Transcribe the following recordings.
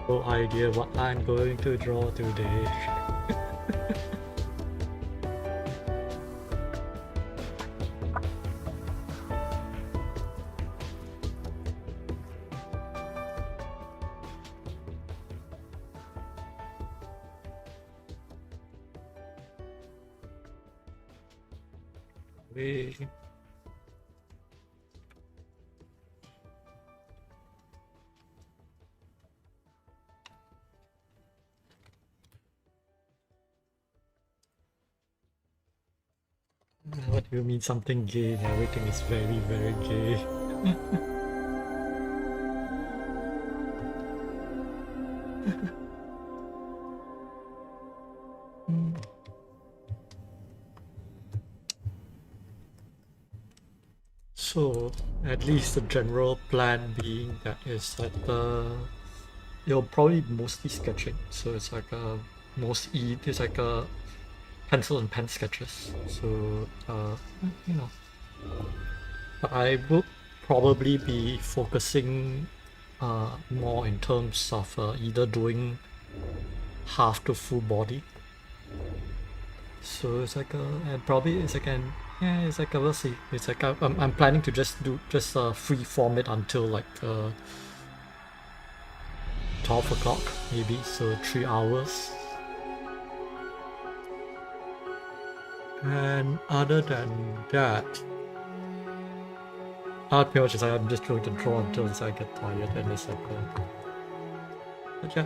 No idea what I'm going to draw today. We What do you mean something gay? Everything is very, very gay. So, at least the general plan being that is that you're probably mostly sketching. So it's like a it's like a pencil and pen sketches. So you know, but I will probably be focusing more in terms of either doing half to full body. So it's like and probably it's like it's like we'll see. It's like I'm planning to just free form it until like 12 o'clock maybe, so 3 hours. And other than that, pretty much is like I'm just going to draw until I get tired, and it's like but yeah.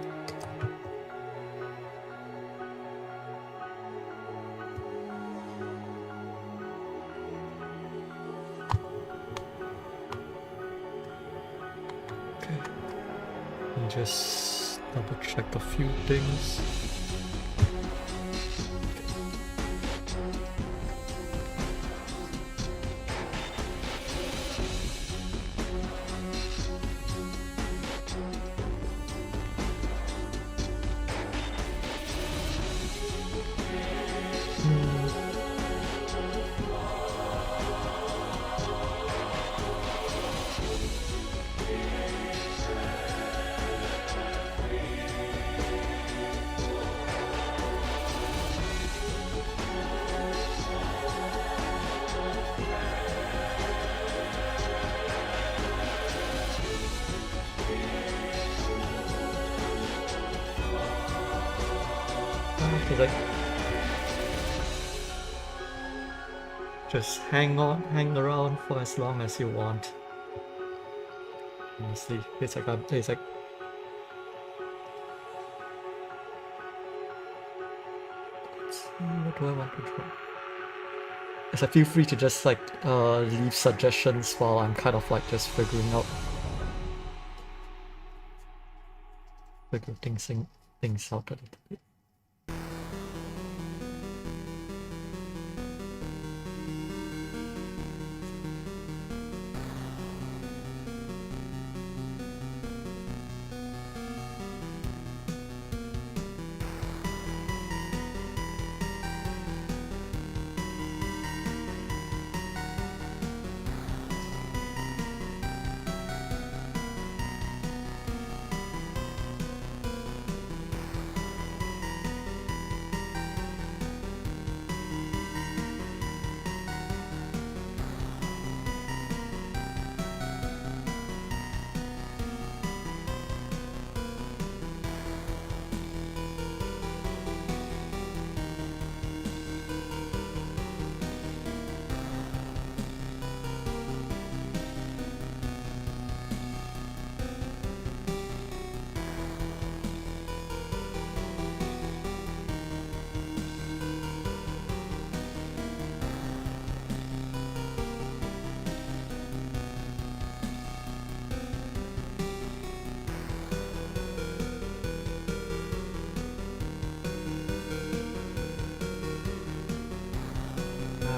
Okay, and just double check a few things. Like, just hang around for as long as you want. Honestly, it's like what do I want to draw? Yes, I feel free to just like leave suggestions while I'm kind of like just figuring things out a little bit.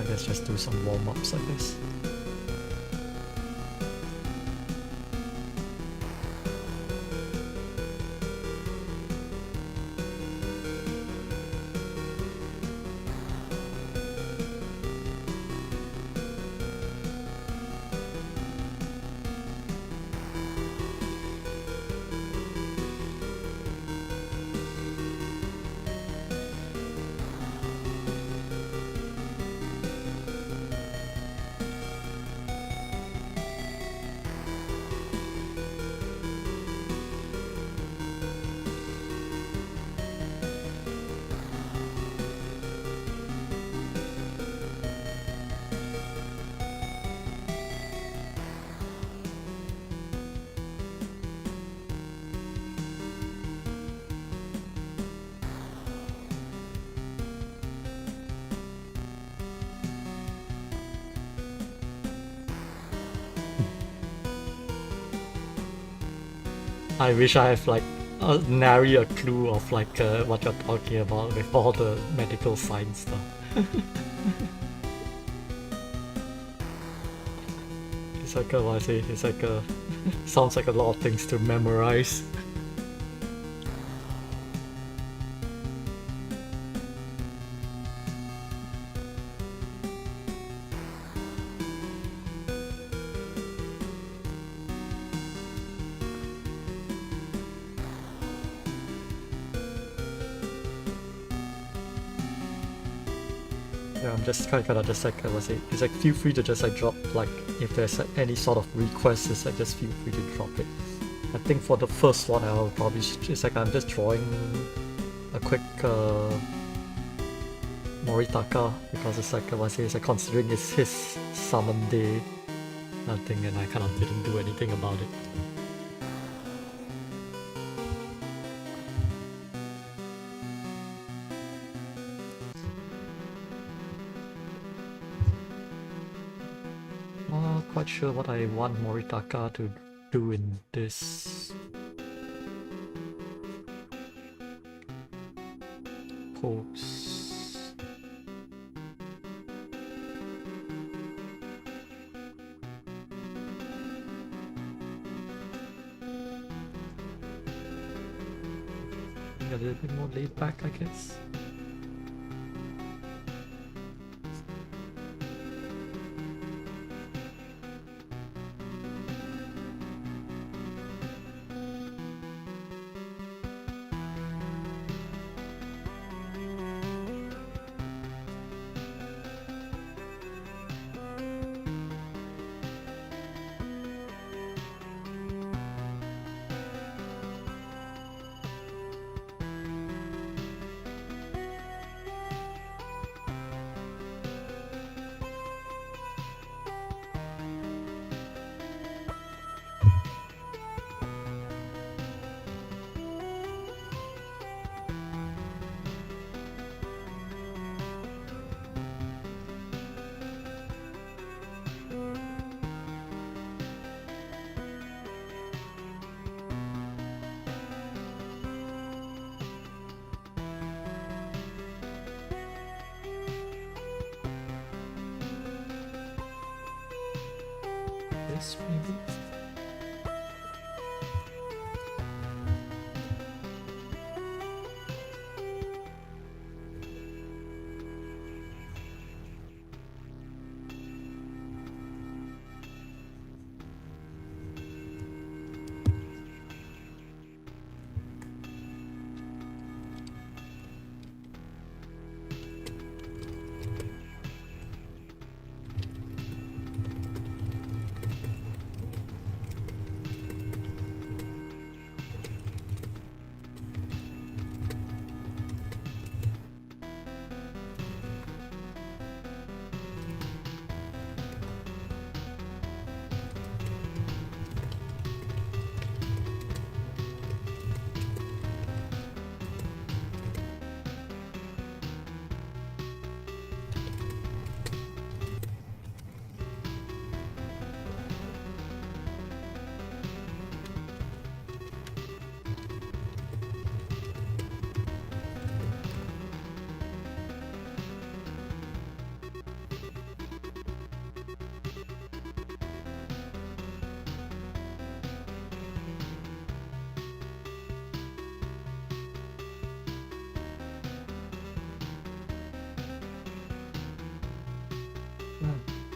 Let's just do some warm-ups, I guess. I wish I have like nary a clue of like what you're talking about with all the medical science stuff. It's like what I say, it's like sounds like a lot of things to memorize. Yeah, I'm just kind of just like I was saying, it's like feel free to just like drop like if there's like, any sort of requests, it's like just feel free to drop it. I think for the first one I'll probably it's like I'm just drawing a quick Moritaka because it's like I was saying, it's like considering it's his summon day thing and I kind of didn't do anything about it. Not quite sure what I want Moritaka to do in this pose. A little bit more laid back, I guess. This maybe?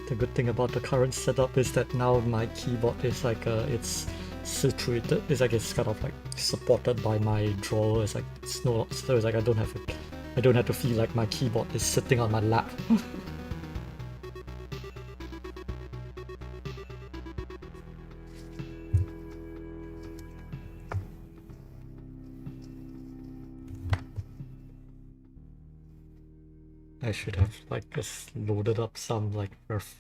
The good thing about the current setup is that now my keyboard is like it's situated. It's like it's kind of like supported by my drawer. It's like it's no, so it's like I don't have to feel like my keyboard is sitting on my lap. I should have like just loaded up some like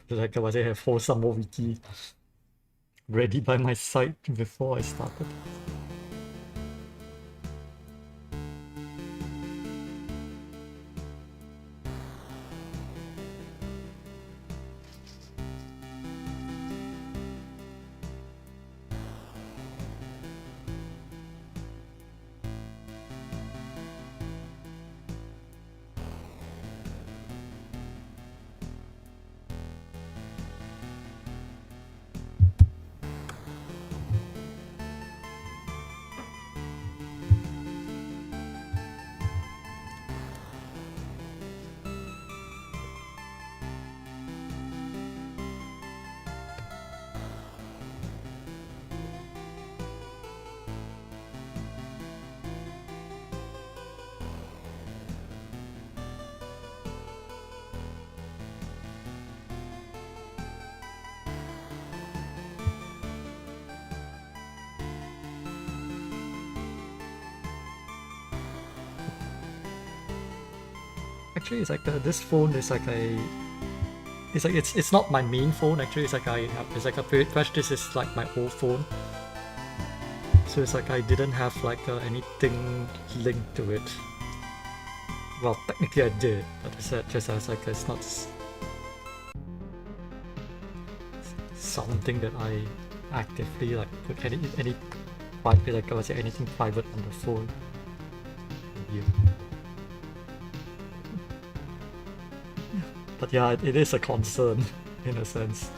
like I was saying, have some more wiki ready by my side before I started. actually. It's like this phone is like it's not my main phone actually. It's like it's like a period crash. This is like my old phone, so it's like I didn't have like anything linked to it. Well, technically I did, but I said just as like it's not something that I actively like put any private, like I would say anything private on the phone. Yeah. But yeah, it is a concern in a sense.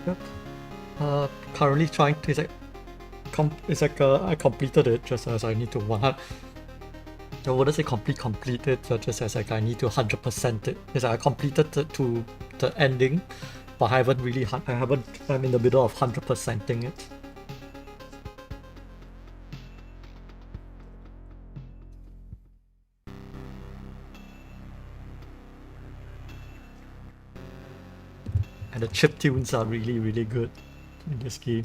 Yep. Currently trying to, I completed it just as I need to 100. I wouldn't say completed, but just as like I need to 100% it. It's like I completed it to the ending, but I haven't really, I'm in the middle of 100%ing it. And the chip tunes are really, really good in this game.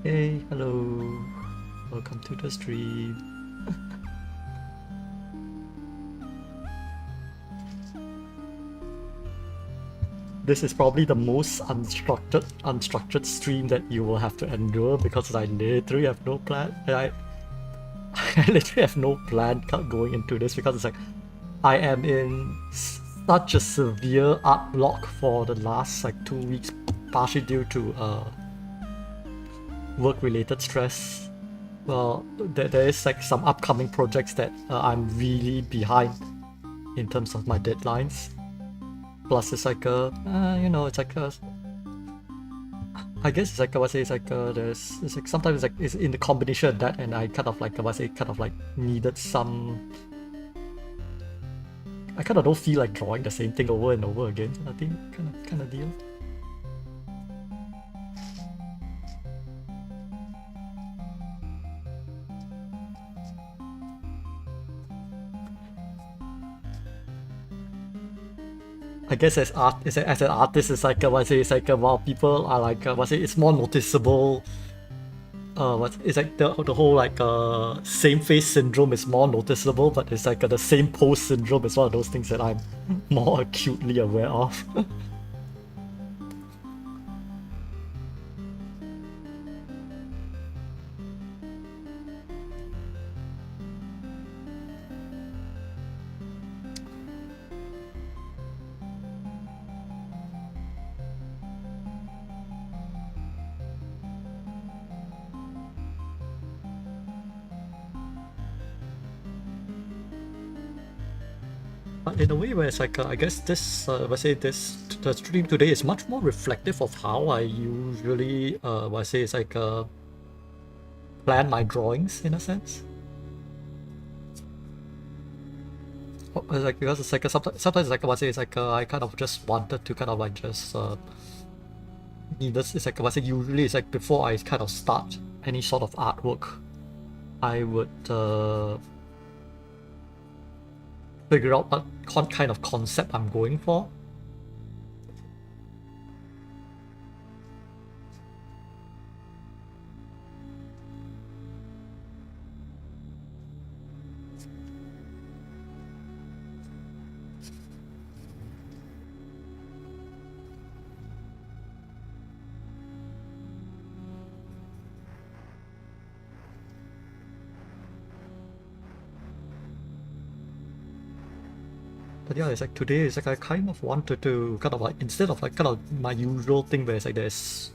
Hey, hello. Welcome to the stream. This is probably the most unstructured stream that you will have to endure because I literally have no plan. I literally have no plan going into this because it's like I am in such a severe art block for the last like 2 weeks, partially due to work-related stress. Well, there is like some upcoming projects that I'm really behind in terms of my deadlines. Plus, it's like it's like I guess it's like I would say it's like it's like sometimes it's like it's in the combination of that, and I kind of like I would say kind of like needed some. I kind of don't feel like drawing the same thing over and over again. I think kind of deal. I guess as art as an artist, it's like what I say, it's like while people are like what I say, it's more noticeable. What it's like the whole like same face syndrome is more noticeable, but it's like the same pose syndrome is one of those things that I'm more acutely aware of. But in a way where it's like I guess this let's say this the stream today is much more reflective of how I usually what I say is like plan my drawings in a sense. It's like because it's like sometimes it's like what I say it's like I kind of just wanted to kind of like just needless it's like what I say usually it's like before I kind of start any sort of artwork I would figure out what kind of concept I'm going for. But yeah, it's like today it's like I kind of wanted to kind of like instead of like kind of my usual thing where it's like there's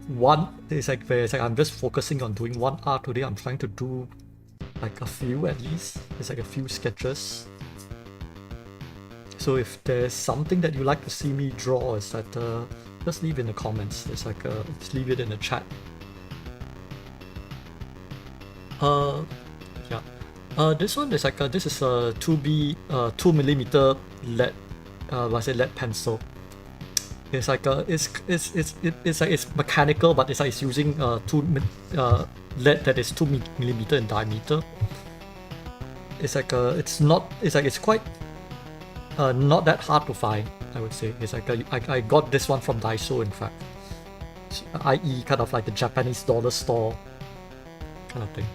one it's like where it's like I'm just focusing on doing one art today. I'm trying to do like a few at least. It's like a few sketches. So if there's something that you like to see me draw, is that just leave in the comments. It's like just leave it in the chat. Yeah. This one is like this is a 2B 2mm lead I say lead pencil. It's like it's like it's mechanical, but it's like it's using lead that is 2mm in diameter. It's like it's not it's like it's quite not that hard to find. I would say it's like I got this one from Daiso in fact, i.e. kind of like the Japanese dollar store kind of thing.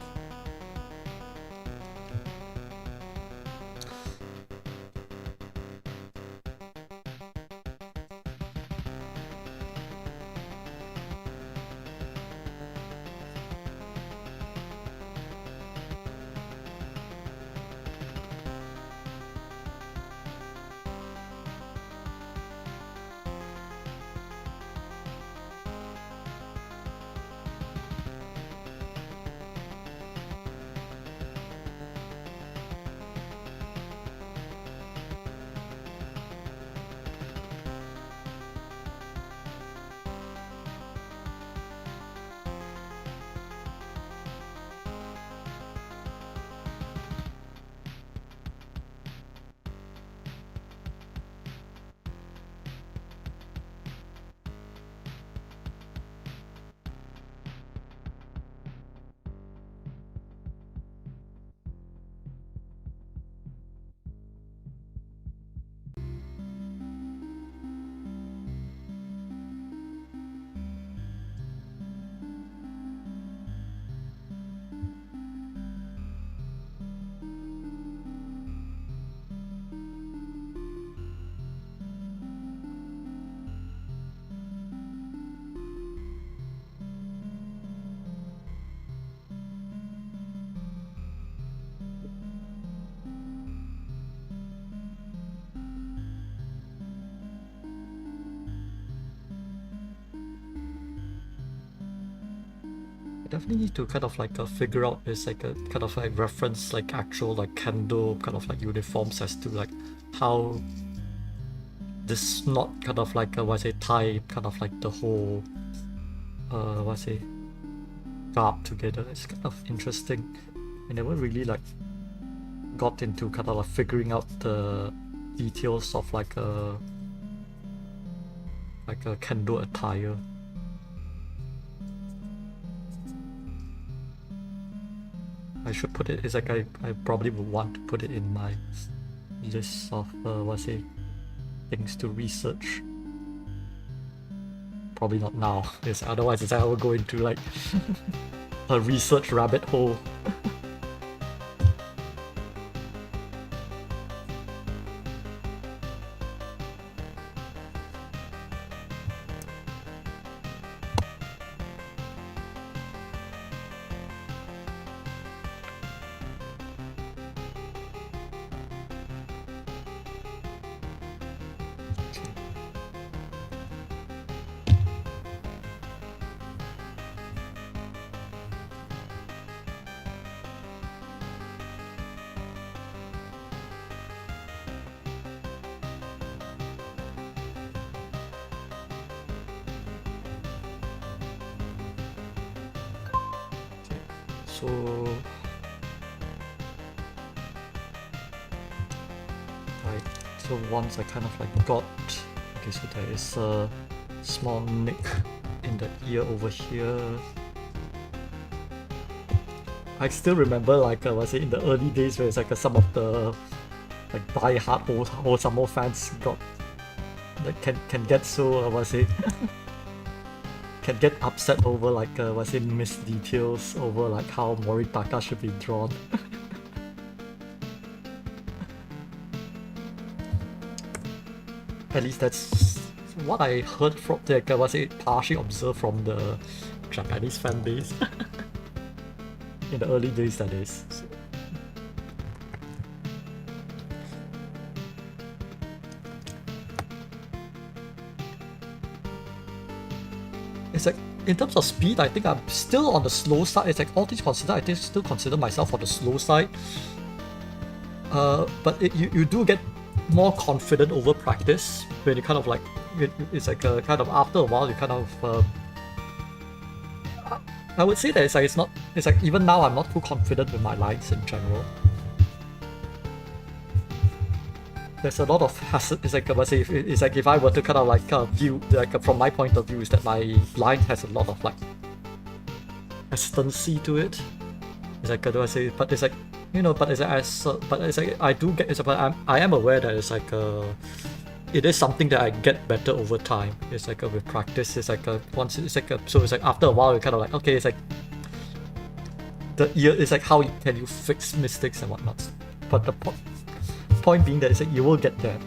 Definitely need to kind of like figure out is like a kind of like reference like actual like kendo kind of like uniforms as to like how this not kind of like what I say tie kind of like the whole what I say garb together. It's kind of interesting. I never really like got into kind of like figuring out the details of like a kendo attire. I should put it, it's like I probably would want to put it in my list of things to research. Probably not now, because otherwise I will go into like a research rabbit hole. So right, so once I kind of like got, okay, so there is a small nick in the ear over here. I still remember like in the early days where it's like some of the like die-hard Osamu fans got that can get so can get upset over like missed details over like how Moritaka should be drawn. At least that's what I heard from the partially observed from the Japanese fan base in the early days, that is. So. It's like, in terms of speed, I think I'm still on the slow side. It's like all things considered, I still consider myself on the slow side. But you do get more confident over practice when you kind of like, it's like kind of after a while you kind of I would say that it's like even now I'm not too confident with my lines in general. There's a lot of hazard. It's like it's like if I were to kind of like view like from my point of view, is that my line has a lot of like hesitancy to it. It's like but it's like, you know, but it's like I do get, but I am aware that it's like it is something that I get better over time. It's like with practice. It's like once it's like so it's like after a while you're kind of like, okay, it's like the ear. It's like how can you fix mistakes and whatnot. But the point being that it's like you will get there.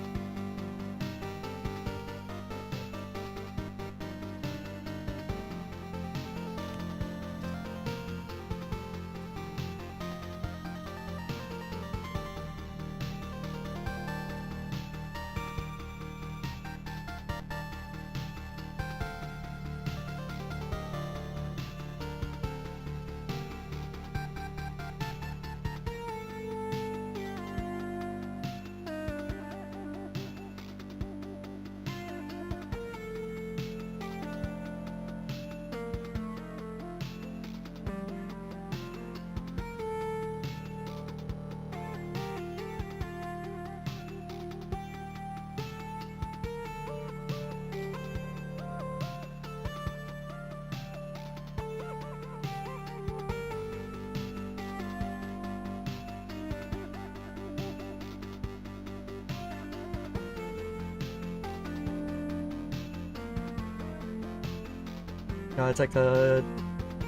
Yeah, it's like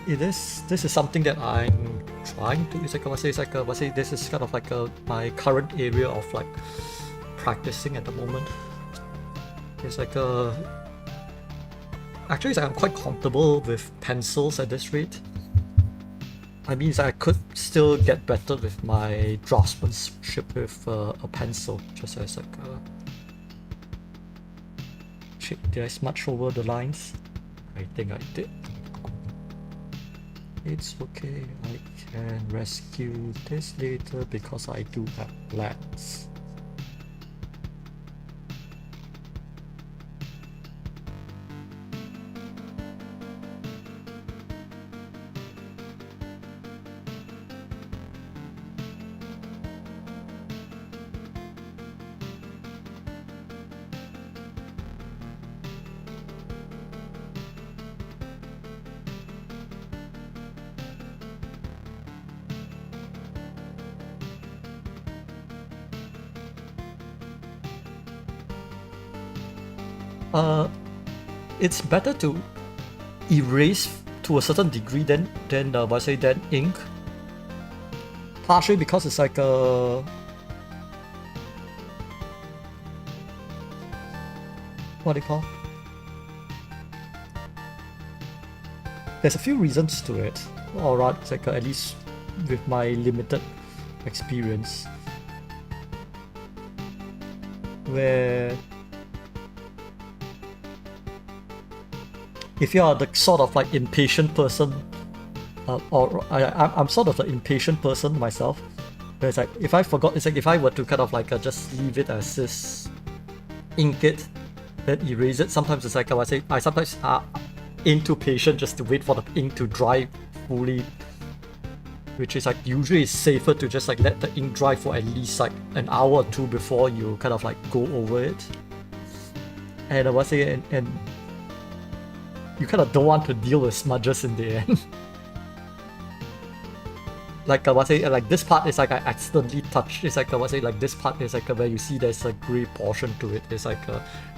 this is something that I'm trying to. It's like this is kind of like my current area of like practicing at the moment. It's like actually it's like I'm quite comfortable with pencils at this rate. I mean, I could still get better with my draftsmanship with a pencil, just as like shit, did I smudge over the lines? I think I did. It's okay, I can rescue this later because I do have plans. it's better to erase to a certain degree than than ink. Partially because it's like a what do you call? There's a few reasons to it. Or rather, it's like at least with my limited experience, where if you are the sort of like impatient person, I'm sort of an impatient person myself. Where it's like if I forgot, it's like if I were to kind of like just leave it as this, ink it, then erase it. Sometimes it's like I sometimes aim too patient just to wait for the ink to dry fully, which is like usually it's safer to just like let the ink dry for at least like an hour or two before you kind of like go over it. And and you kind of don't want to deal with smudges in the end. Like like this part is like I accidentally touched. It's like like this part is like where you see there's a gray portion to it. It's like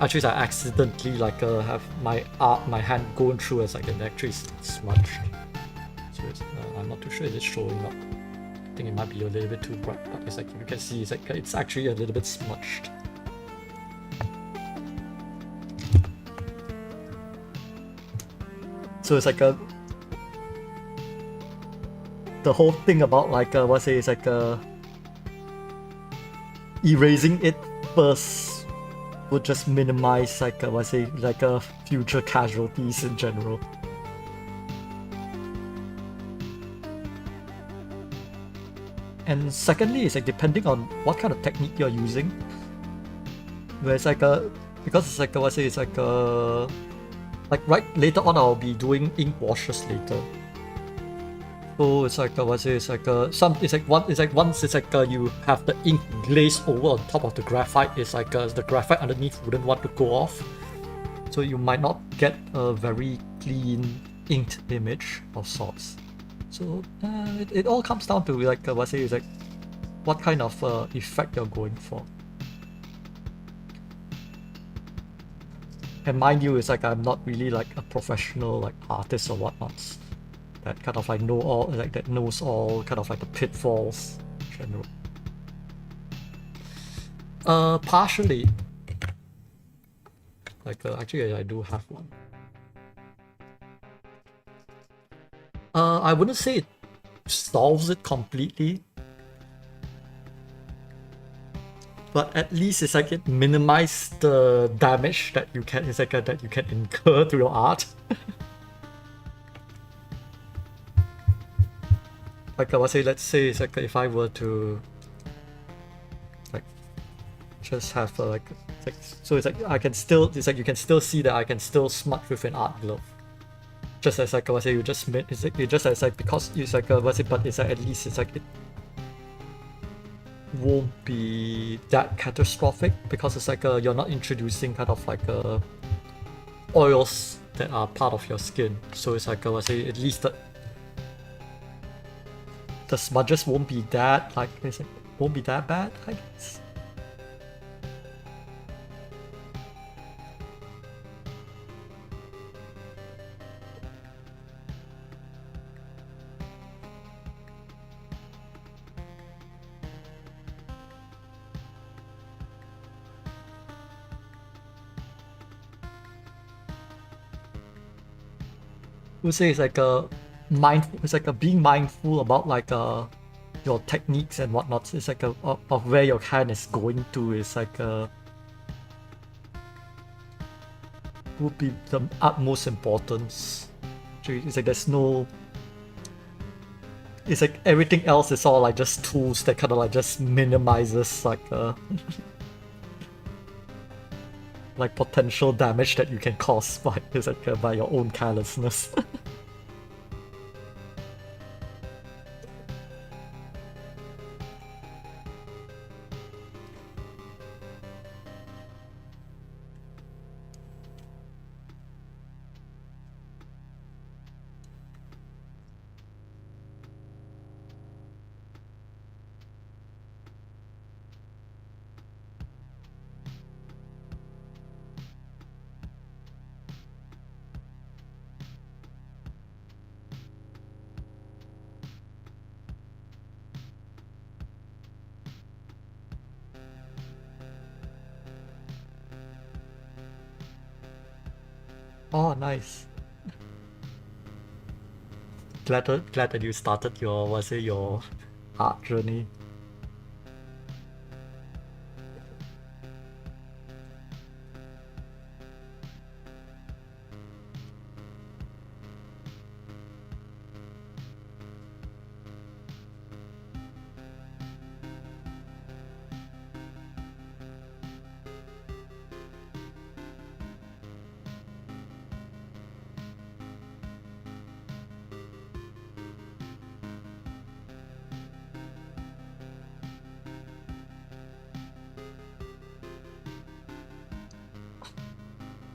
actually I accidentally like have my hand going through as like an actually smudged. So it's, I'm not too sure if it's showing up. I think it might be a little bit too bright, but it's like you can see it's actually a little bit smudged. So it's like the whole thing about like is like erasing it first would just minimize like future casualties in general. And secondly, it's like depending on what kind of technique you're using, where it's like because it's like it's like right later on I'll be doing ink washes later. So it's like once it's like once it's like you have the ink glaze over on top of the graphite, it's like the graphite underneath wouldn't want to go off, so you might not get a very clean inked image of sorts. So it all comes down to like what kind of effect you're going for. And mind you, it's like I'm not really like a professional like artist or whatnot that kind of like knows all kind of like the pitfalls in general. Partially. Like actually I do have one. I wouldn't say it solves it completely, but at least it's like it minimizes the damage that you can that you can incur to your art. Like let's say it's like if I were to like just have so it's like I can still, it's like you can still see that I can still smudge with an art glove. Just as like you just made, it's like it just as like because it's like but it's like at least it's like it won't be that catastrophic because it's like you're not introducing kind of like oils that are part of your skin. So it's like at least the smudges won't be that like won't be that bad, I guess. Would say it's like it's like a being mindful about like your techniques and whatnot. It's like of where your hand is going to. Is like would be the utmost importance. It's like there's no. It's like everything else is all like just tools that kind of like just minimizes like potential damage that you can cause by by your own carelessness. Oh, nice. Glad that you started your, was it your art journey.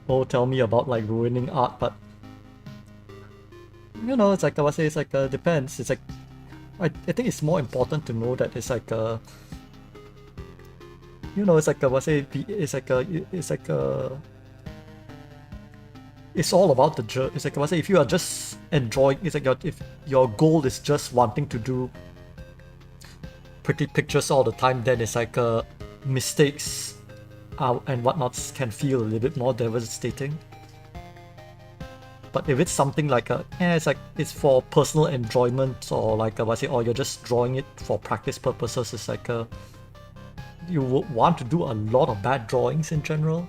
Oh, tell me about like ruining art, but you know, it's like I was say, it's like depends. It's like I think it's more important to know that it's like you know, it's like I was say, it's like it's all about the journey. It's like I was say, if you are just enjoying, it's like if your goal is just wanting to do pretty pictures all the time, then it's like mistakes and whatnots can feel a little bit more devastating. But if it's something like it's like it's for personal enjoyment or like I say, or you're just drawing it for practice purposes, it's like you would want to do a lot of bad drawings in general,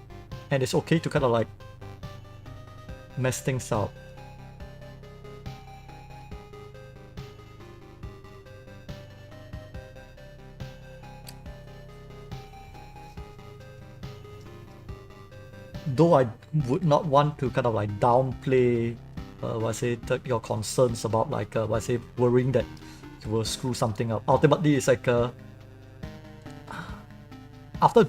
and it's okay to kind of like mess things up. Though I would not want to kind of like downplay, your concerns about like, worrying that you will screw something up. Ultimately, it's like after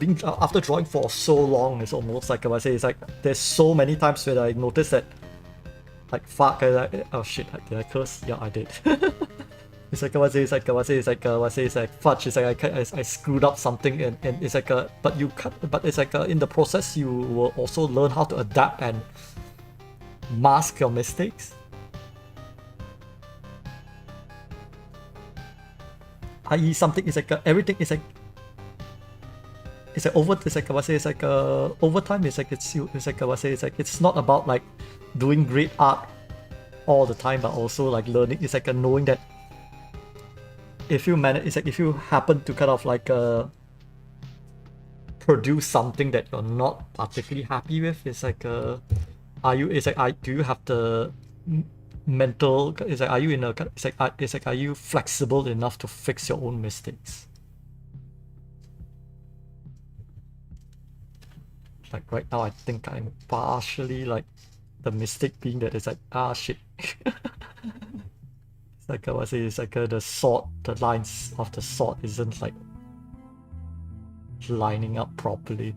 drawing for so long, it's almost like it's like there's so many times where I noticed that like fuck, oh shit, did I curse? Yeah, I did. It's like it's like fudge. It's like I screwed up something, and it's like but you cut. But it's like in the process you will also learn how to adapt and mask your mistakes. I.e., something is like everything is like over. It's like it's like over time. It's like it's like it's like it's not about like doing great art all the time, but also like learning. It's like knowing that if you manage, it's like if you happen to kind of like produce something that you're not particularly happy with, it's like are you it's like do you have the mental, it's like are you in a it's like are you flexible enough to fix your own mistakes? Like right now I think I'm partially like the mistake being that it's like shit. It's like I was saying, it's like the lines of the sword isn't like lining up properly.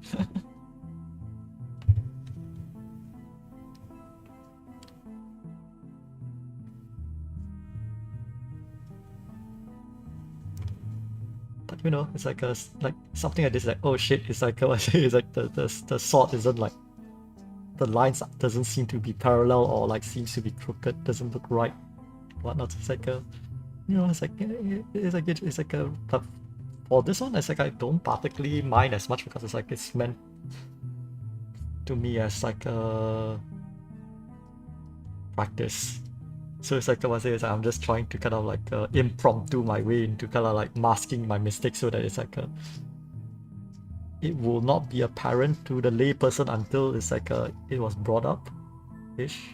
But you know, it's like like something like this, like oh shit, it's like I say, it's like the sword isn't like the lines doesn't seem to be parallel or like seems to be crooked, doesn't look right, whatnot. It's like you know, it's like it's like but for this one, it's like I don't particularly mind as much because it's like it's meant to me as like a practice. So it's like I was saying, I'm just trying to kind of like impromptu my way into kind of like masking my mistakes so that it's like it will not be apparent to the layperson until it's like it was brought up ish.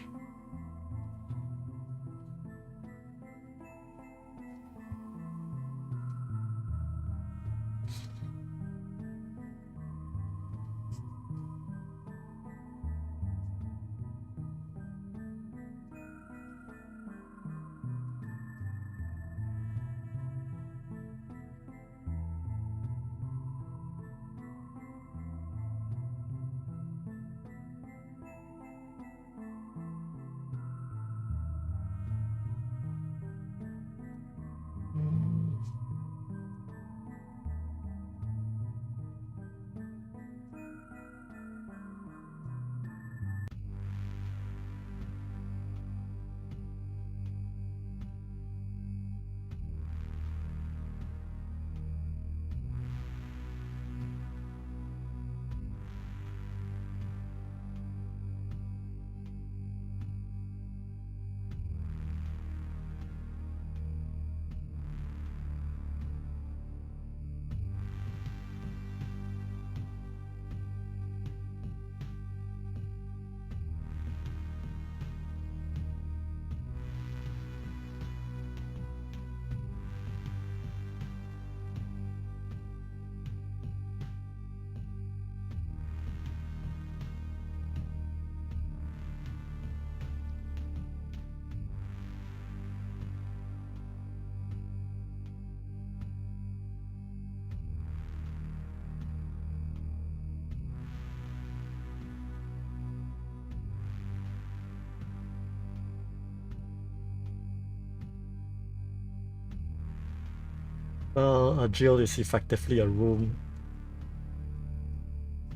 Well, a jail is effectively a room,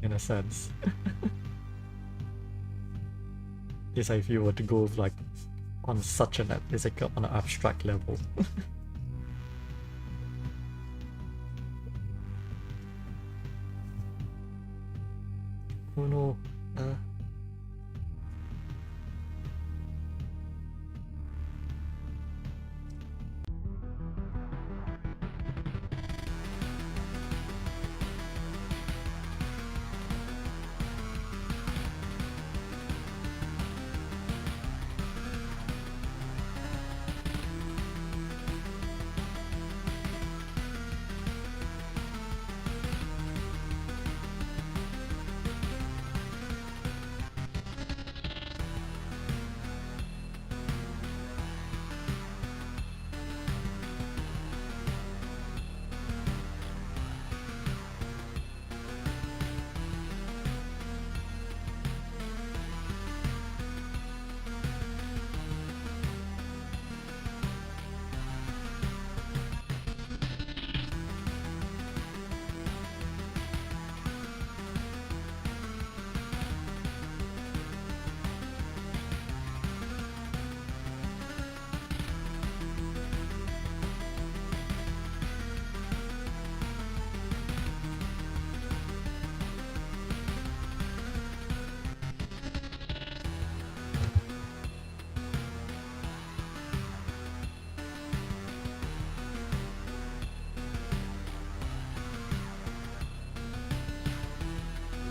in a sense. Is if you were to go like on such an it's like on an abstract level. Oh no.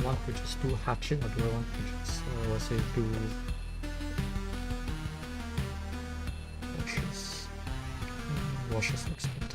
Want to just do hatching or do I want to just say do washes? Washes looks good.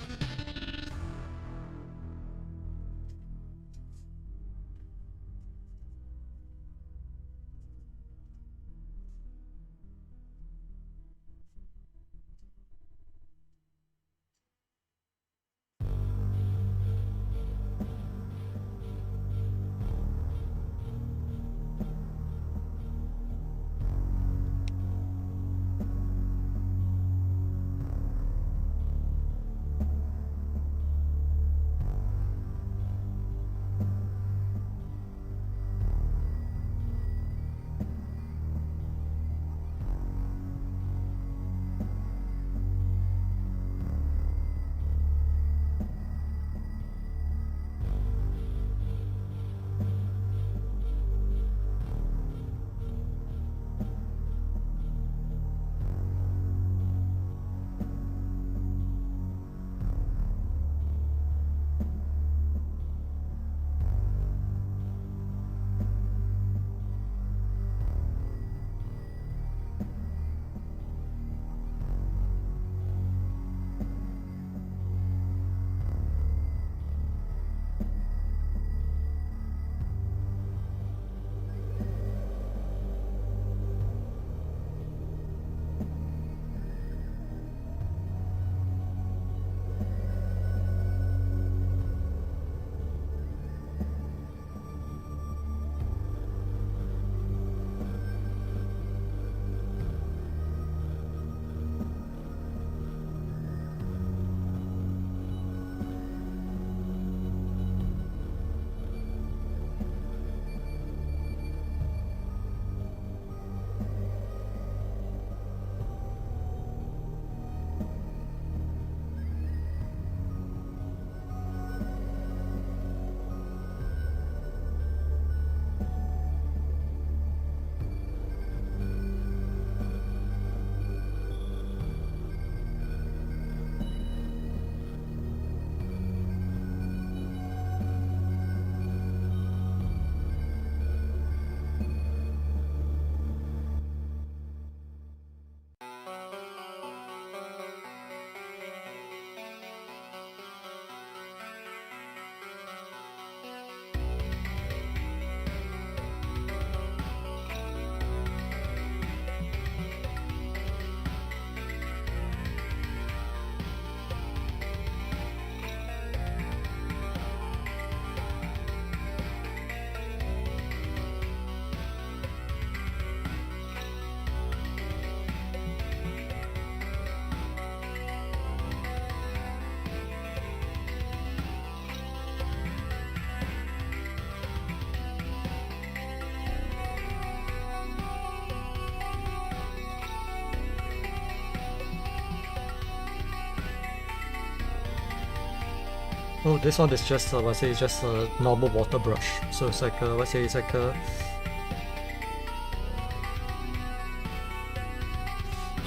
Oh, this one is just let's say it's just a normal water brush. So it's like let's say it's like a.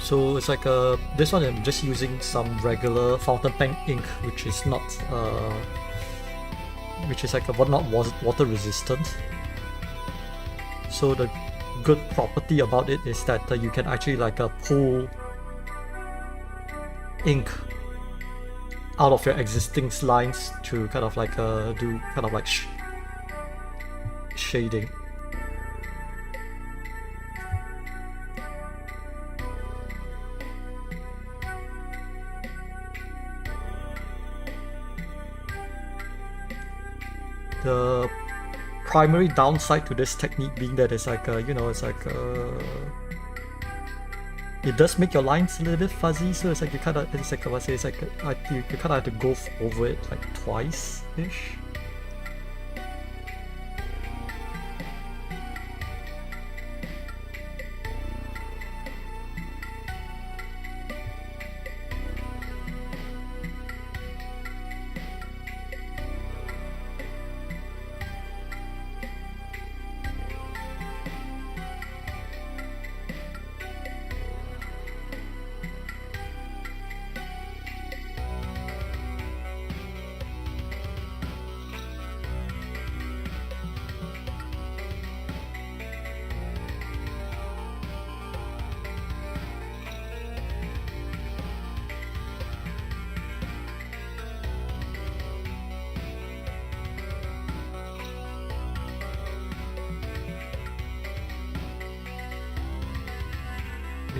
So it's like a. This one I'm just using some regular fountain pen ink, which is not which is like a not water resistant. So the good property about it is that you can actually like pull ink out of your existing lines to kind of like do kind of like shading. The primary downside to this technique being that it's like you know, it's like it does make your lines a little bit fuzzy, so it's like you kind of, it's like let's say it's like you kind of have to go over it like twice ish.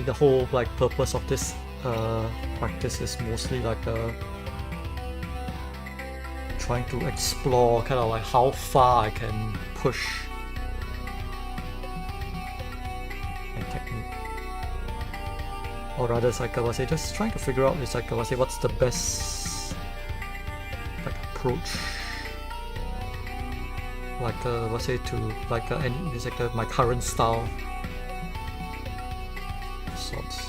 The whole like purpose of this practice is mostly like trying to explore kind of like how far I can push my technique, or rather it's like let's say just trying to figure out, it's like let's say what's the best like approach, like let's say to like any, it's like my current style sorts.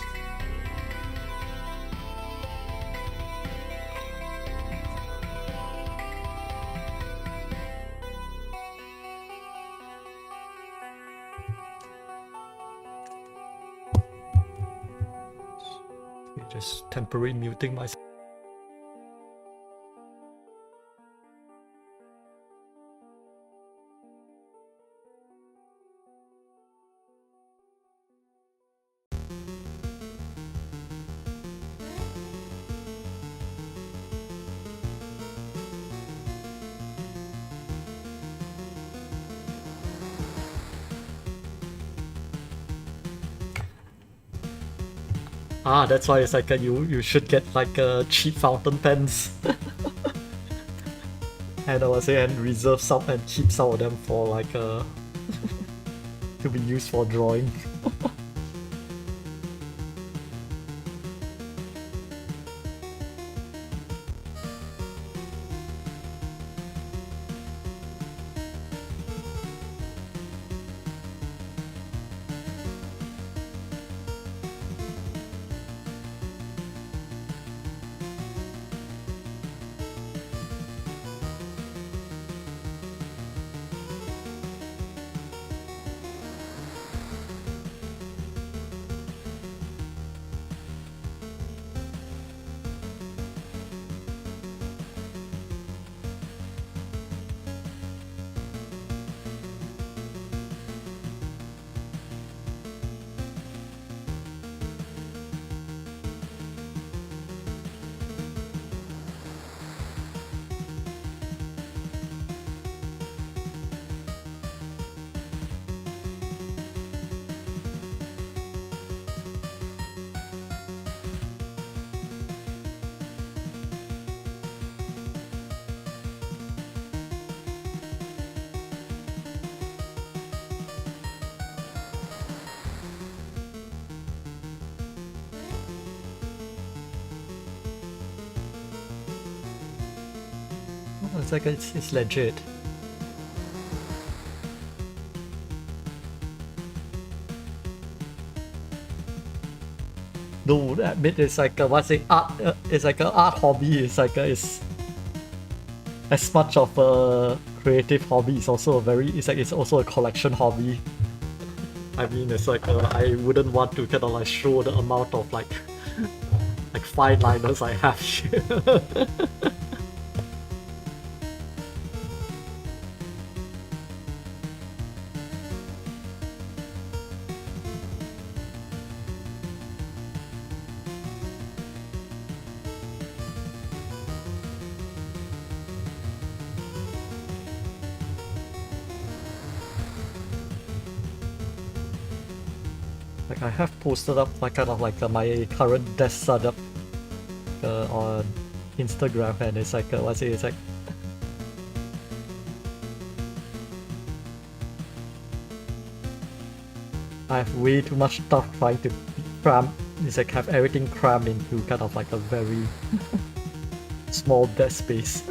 Just temporarily muting myself. Ah, that's why it's like you should get like cheap fountain pens. And I was saying, and reserve some and keep some of them for like to be used for drawing. It's like it's legit. No, admit it's like what's it, art. It's like an art hobby. It's like it's as much of a creative hobby, it's also a very it's also a collection hobby. I mean, it's like I wouldn't want to kind of like show the amount of like fine liners I have here. Like I have posted up like kind of like my current desk setup on Instagram, and it's like what's it? It's like I have way too much stuff trying to cram. It's like have everything crammed into kind of like a very small desk space.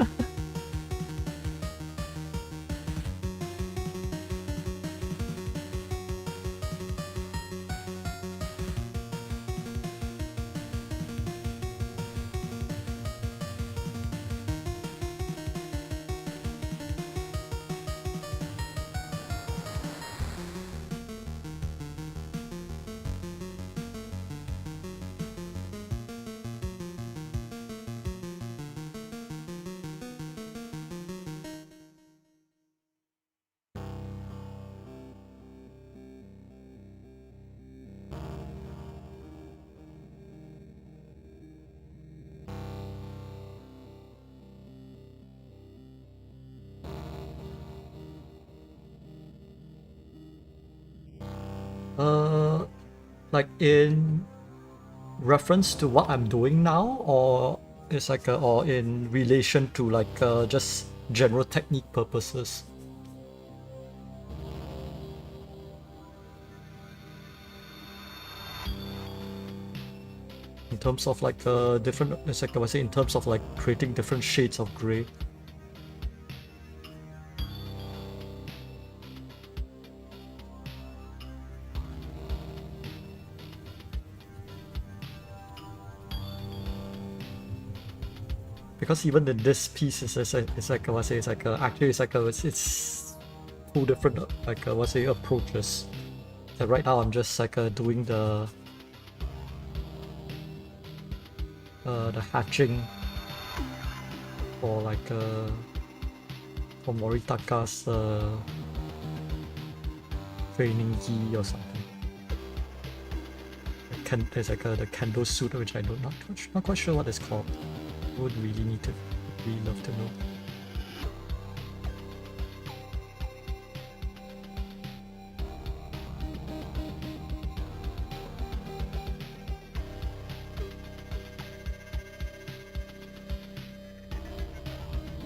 Like in reference to what I'm doing now, or it's like or in relation to like just general technique purposes. In terms of like different, it's like I was saying, in terms of like creating different shades of gray. Because even in this piece, it's like I was saying, it's like actually it's like it's two different like what's say approaches. So right now I'm just like doing the hatching for like for Moritaka's training gi or something. There's like the kendo suit, which I don't not quite sure what it's called. Would really need to really love to know.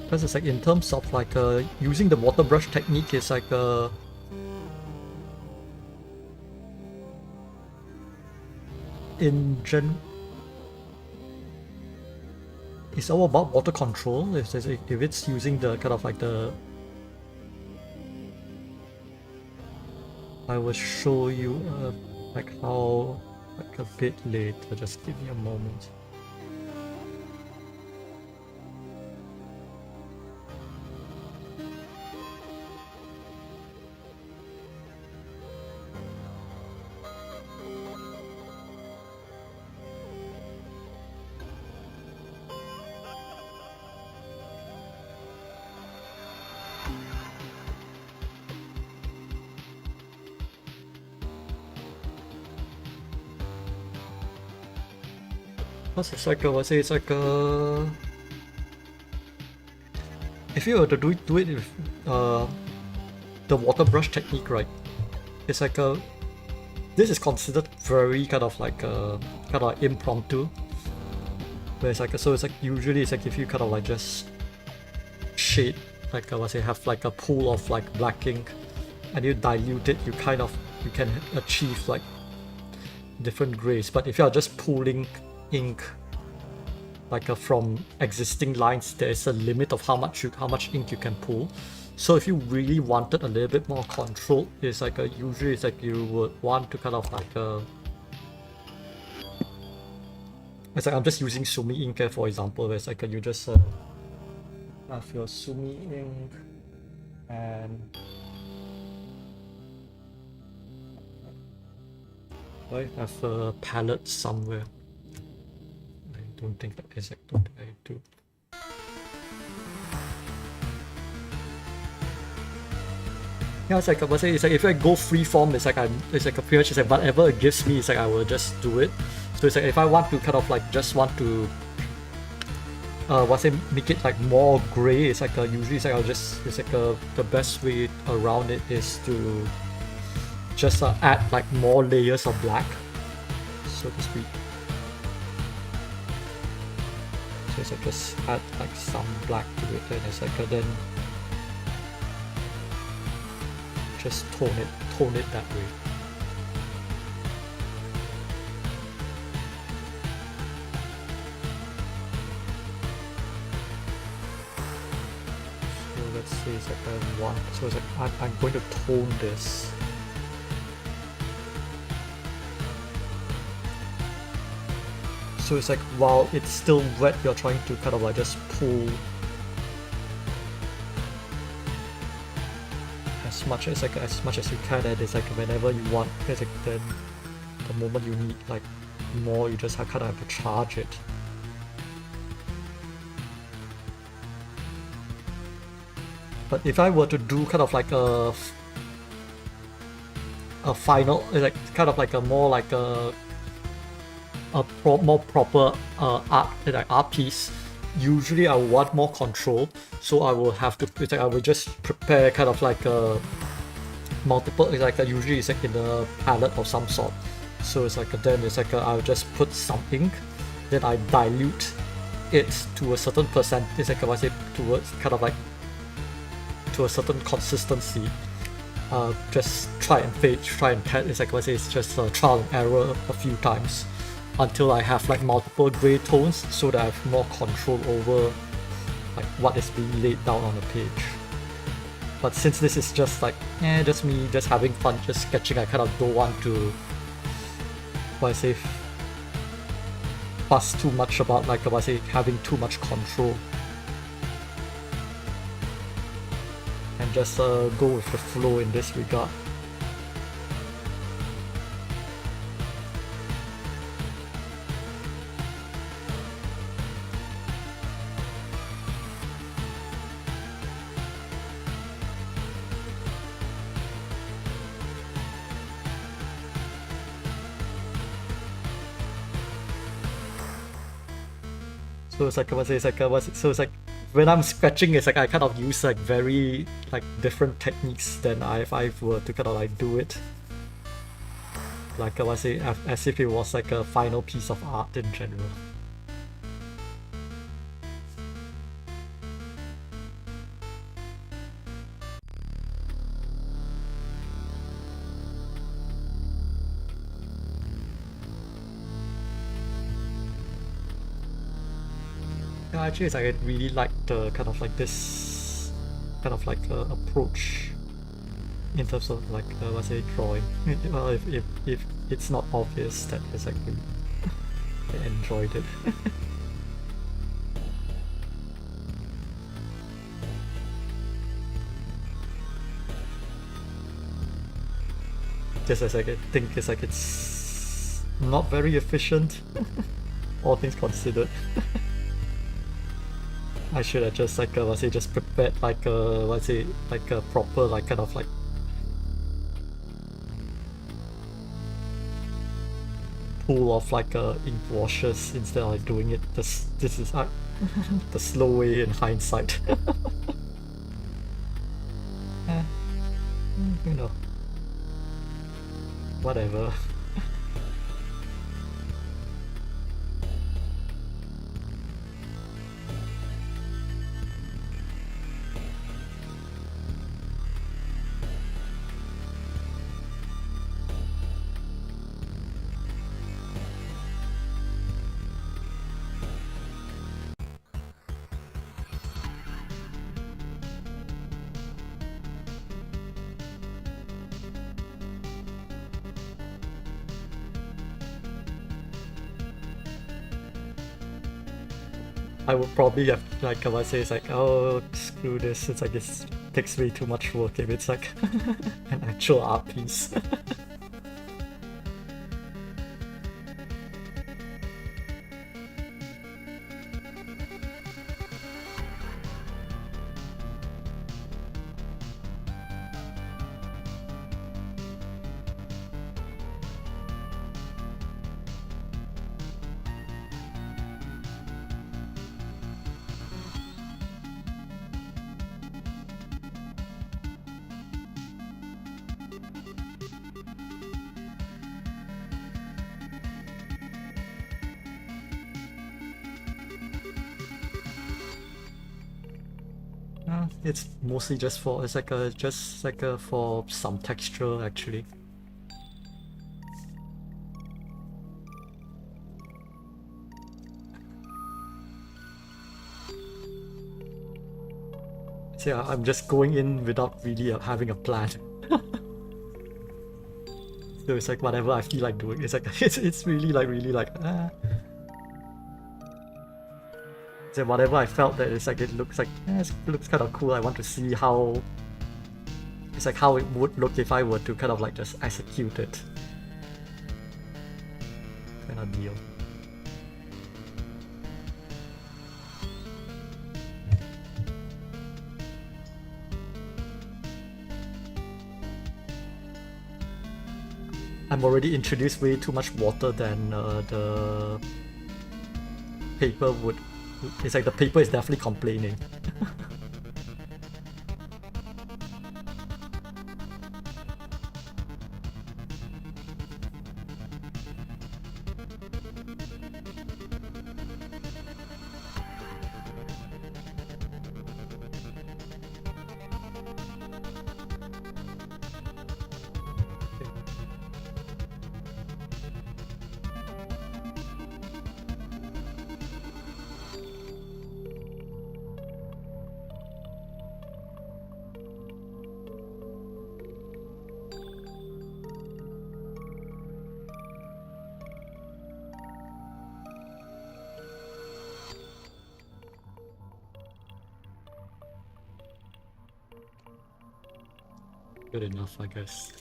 Because it's like in terms of like using the water brush technique, is like it's all about water control. If it's using the kind of like the, I will show you like how like a bit later. Just give me a moment. It's like I say, it's like if you were to do it with the water brush technique, right? It's like this is considered very kind of like impromptu. Where it's like so it's like usually it's like if you kind of like just shade, like I was say, have like a pool of like black ink, and you dilute it, you can achieve like different grays. But if you are just pooling ink like from existing lines, there's a limit of how much ink you can pull. So if you really wanted a little bit more control, it's like usually it's like you would want to kind of like it's like I'm just using Sumi ink here, for example, where it's like you just have your Sumi ink and I have a palette somewhere. I don't think that is, I don't think I do. Yeah, it's like I was saying, it's like if I go free form, it's like it's like a pretty much it's like whatever it gives me, it's like I will just do it. So it's like if I want to kind of like just want to make it like more gray, it's like usually it's like I'll just it's like the best way around it is to just add like more layers of black, so to speak. So it's like just add like some black to it, and it's like then just tone it that way. So let's say it's like I want, so it's like I'm going to tone this. So it's like while it's still wet, you're trying to kind of like just pull as much as you can, and it's like whenever you want, it's like then the moment you need like more, you just kind of have to charge it. But if I were to do kind of like a final, like kind of like a more like a more proper art piece, usually I want more control, so I will have to, it's like I will just prepare kind of like a multiple, it's like usually it's like in a palette of some sort. So it's like then it's like I'll just put some ink, then I dilute it to a certain percent, it's like I say towards kind of like to a certain consistency. Just try and test, it's like I say, it's just trial and error a few times until I have like multiple gray tones, so that I have more control over like what is being laid down on the page. But since this is just like just me just having fun, just sketching, I kind of don't want to fuss too much about like having too much control, and just go with the flow in this regard. So it's like so it's like when I'm sketching, it's like I kind of use like very like different techniques than if I were to kind of like do it like as if it was like a final piece of art in general. Yeah, actually, it's like I really like the kind of like this kind of like approach in terms of like drawing. Well, if it's not obvious that it's like I enjoyed it. Just as like I think it's like it's not very efficient, all things considered. I should have just like just prepared like like a proper like kind of like pool of like ink washes instead of like doing it this is the slow way in hindsight. You know, whatever. I would probably have like if I say it's like, oh screw this, it's like this takes way too much work if it's like an actual art piece. It's mostly just for it's like a just like a for some texture actually. So yeah, I'm just going in without really having a plan. So it's like whatever I feel like doing. It's like it's really like so whatever I felt that it's like it looks like it looks kind of cool. I want to see how it's like how it would look if I were to kind of like just execute it. Kind of deal. I'm already introduced way too much water than the paper would. It's like the paper is definitely complaining. Good enough, I guess.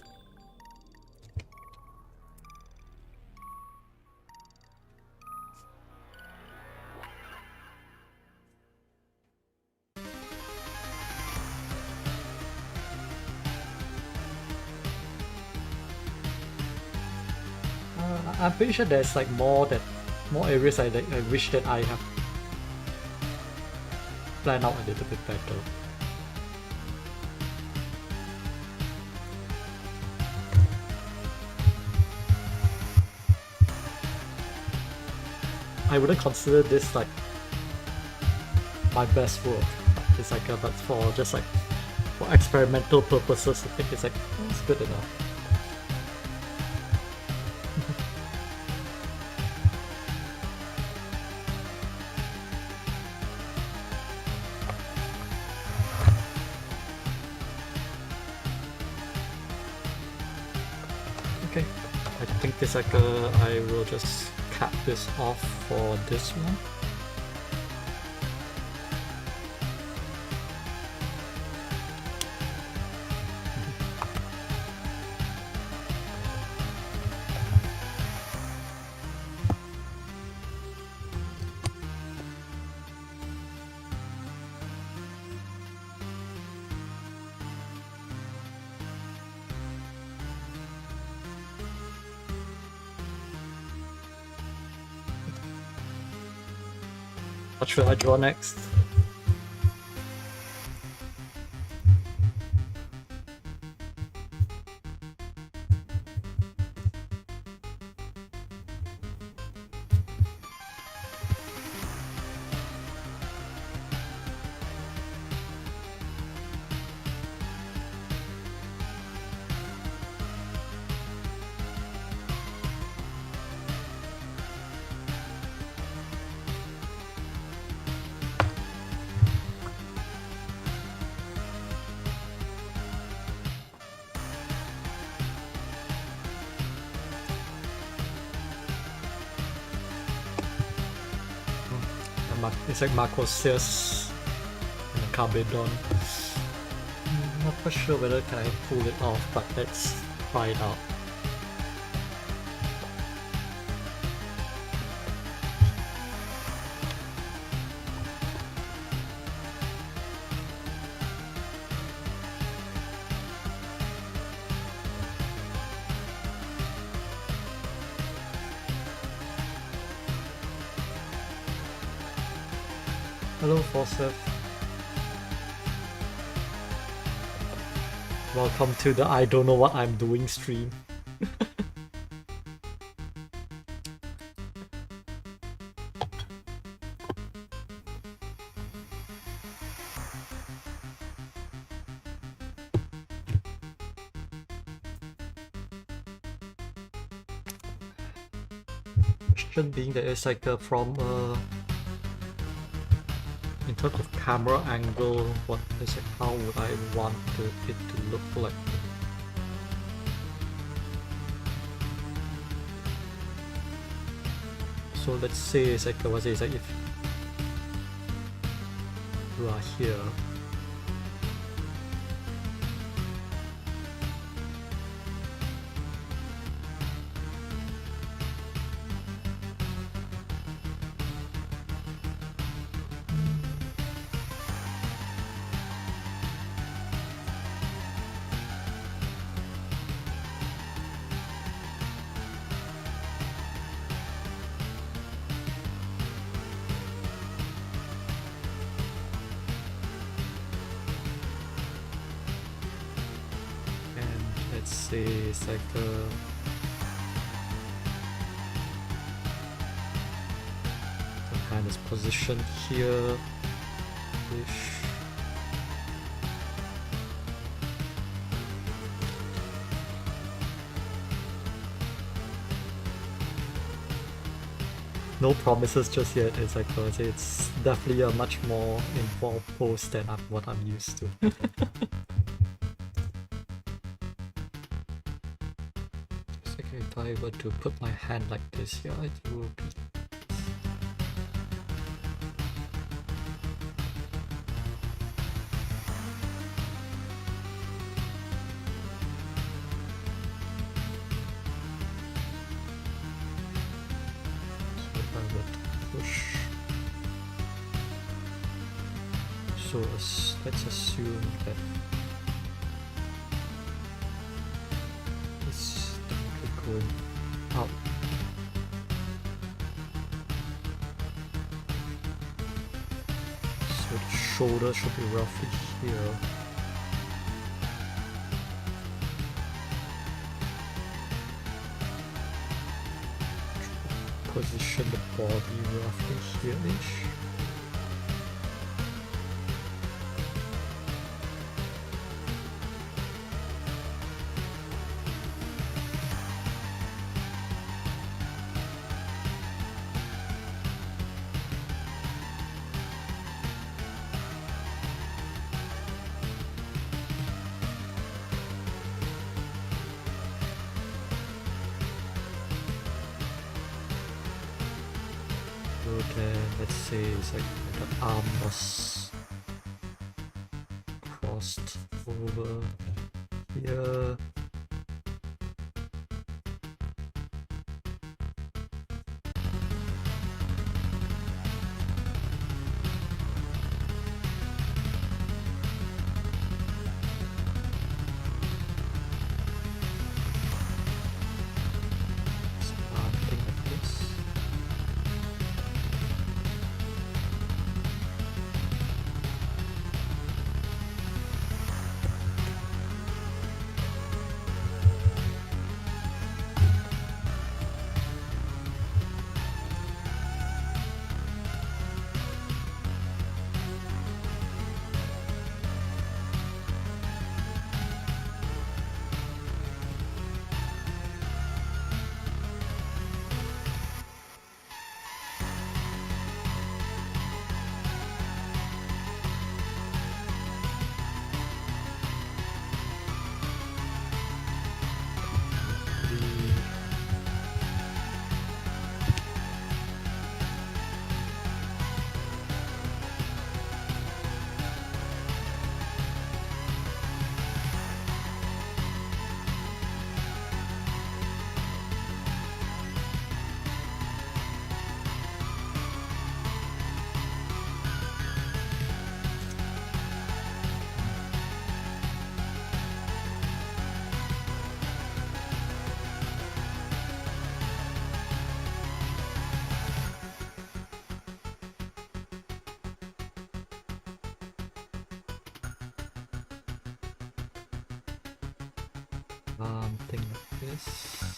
I'm pretty sure there's like more areas I wish that I have planned out a little bit better. I wouldn't consider this like my best work. It's like but for just like for experimental purposes, I think it's like it's good enough. Okay, I think it's like I will just cap this off for this one. What should I draw next? it's like Macrosius and a Carbidon. Not quite sure whether can I pull it off, but let's try it out. Hello Forsyth. Welcome to the I don't know what I'm doing stream. Question being that it's like from in terms of camera angle, what is it? How would I want it to look like? So let's say it's like if you are here, say it's like some kind of position here ish. No promises just yet. It's like it's definitely a much more involved post than what I'm used to. If I were to put my hand like this here, it will be. So if I were to push. So let's assume that going out. So the shoulder should be roughly here. Position the body roughly here-ish. Let's say it's like the arm was crossed over here. Something like this. something like this.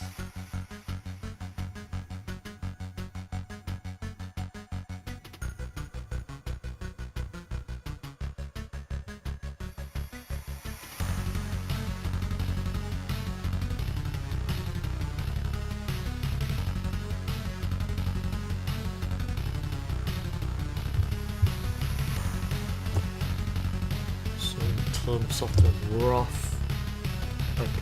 Terms of the rough, like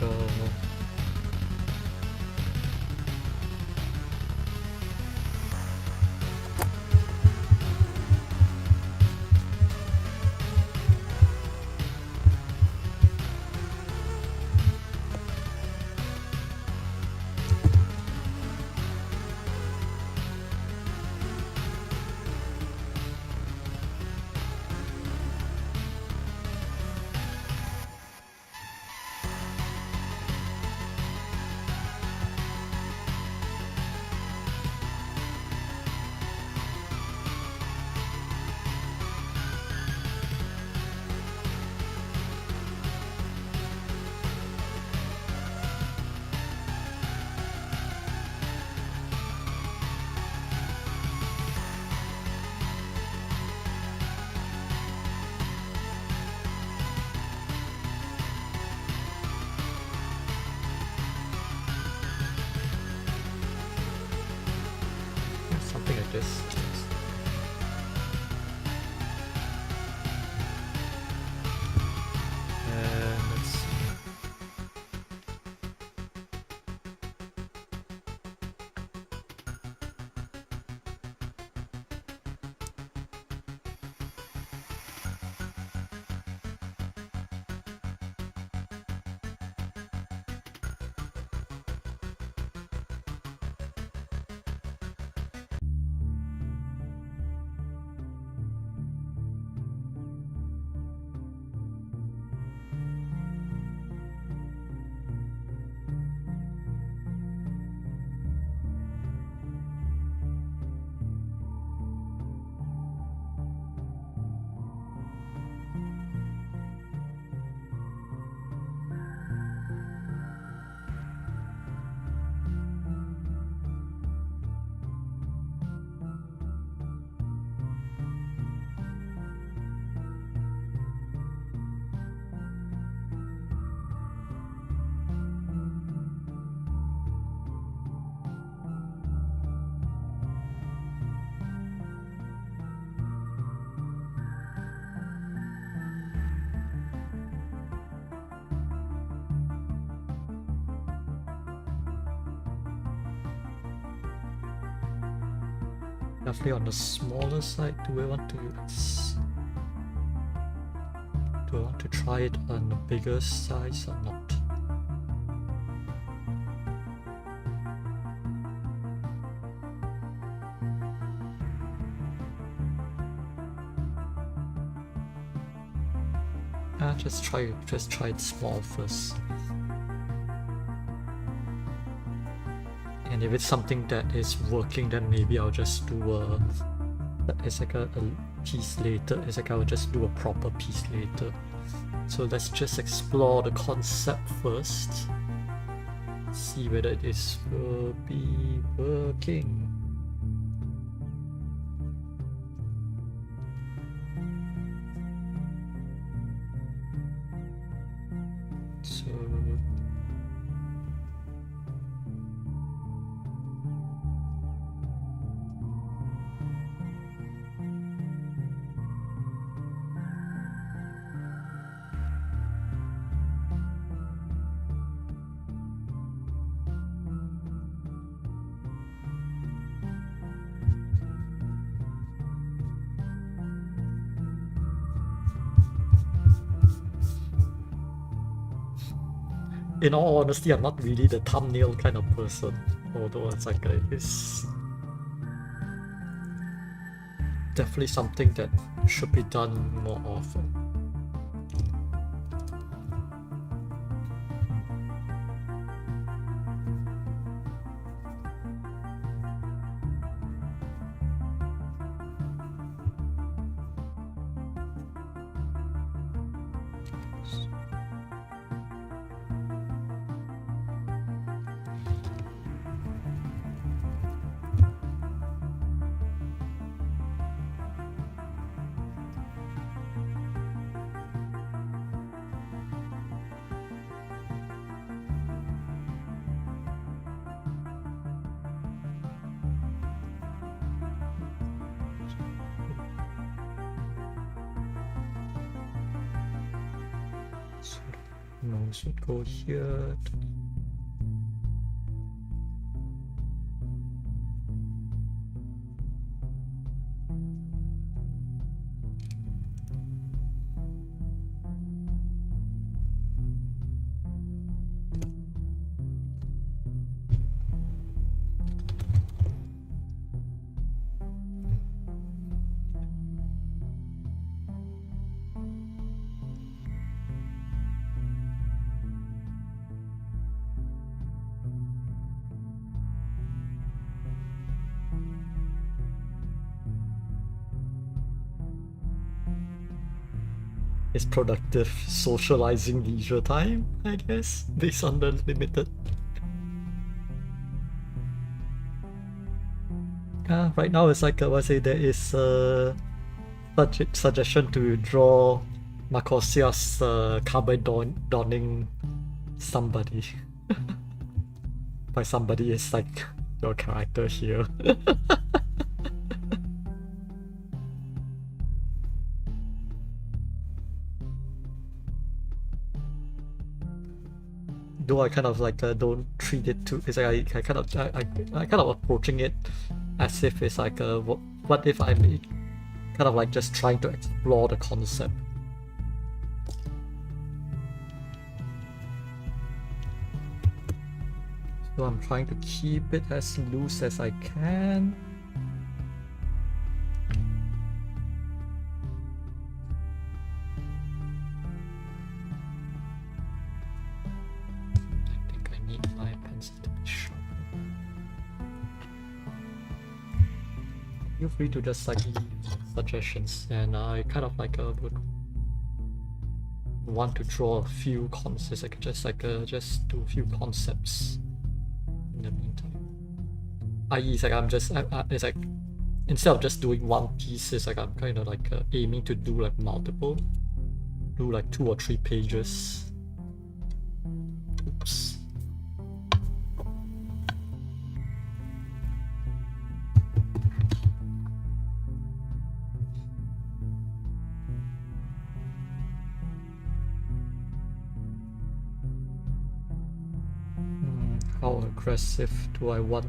something like this. And let's see. Definitely on the smaller side. Do I want to try it on the bigger size or not? Just try it small first. And if it's something that is working, then maybe I'll just do it's like a piece later. It's like I'll just do a proper piece later. So let's just explore the concept first. See whether this will be working. So in all honesty, I'm not really the thumbnail kind of person, although it's like it's definitely something that should be done more often. mouse would go here. It's productive socializing leisure time, I guess, based on the limited. Right now it's like I say there is a suggestion to draw Marcosia's carbon donning somebody. By somebody is like your character here. Though I kind of like don't treat it too. It's like I kind of approaching it as if it's like what if I'm kind of like just trying to explore the concept. So I'm trying to keep it as loose as I can. Feel free to just like leave suggestions, and I kind of like would want to draw a few concepts. I could just like just do a few concepts in the meantime. I.e., it's like I'm just it's like instead of just doing one piece, it's like I'm kind of like aiming to do like multiple, do like 2 or 3 pages. Oops. How aggressive do I want?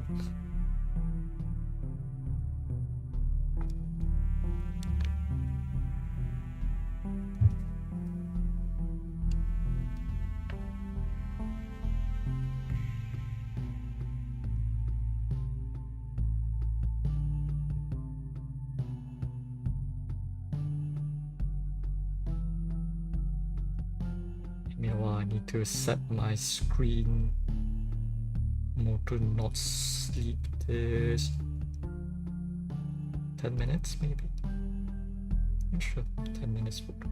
Meanwhile, I need to set my screen mode to not sleep this 10 minutes maybe. Not sure, 10 minutes would do.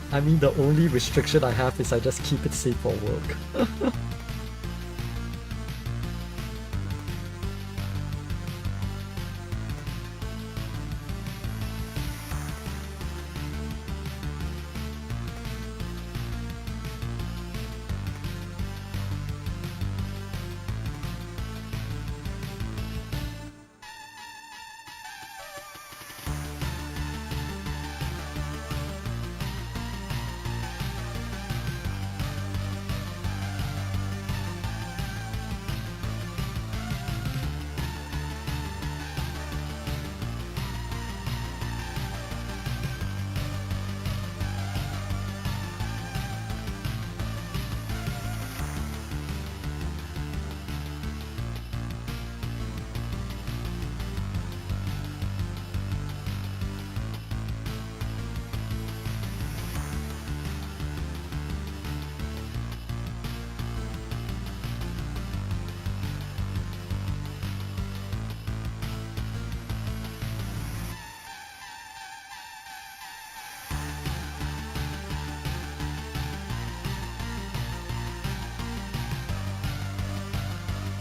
I mean, the only restriction I have is I just keep it safe for work.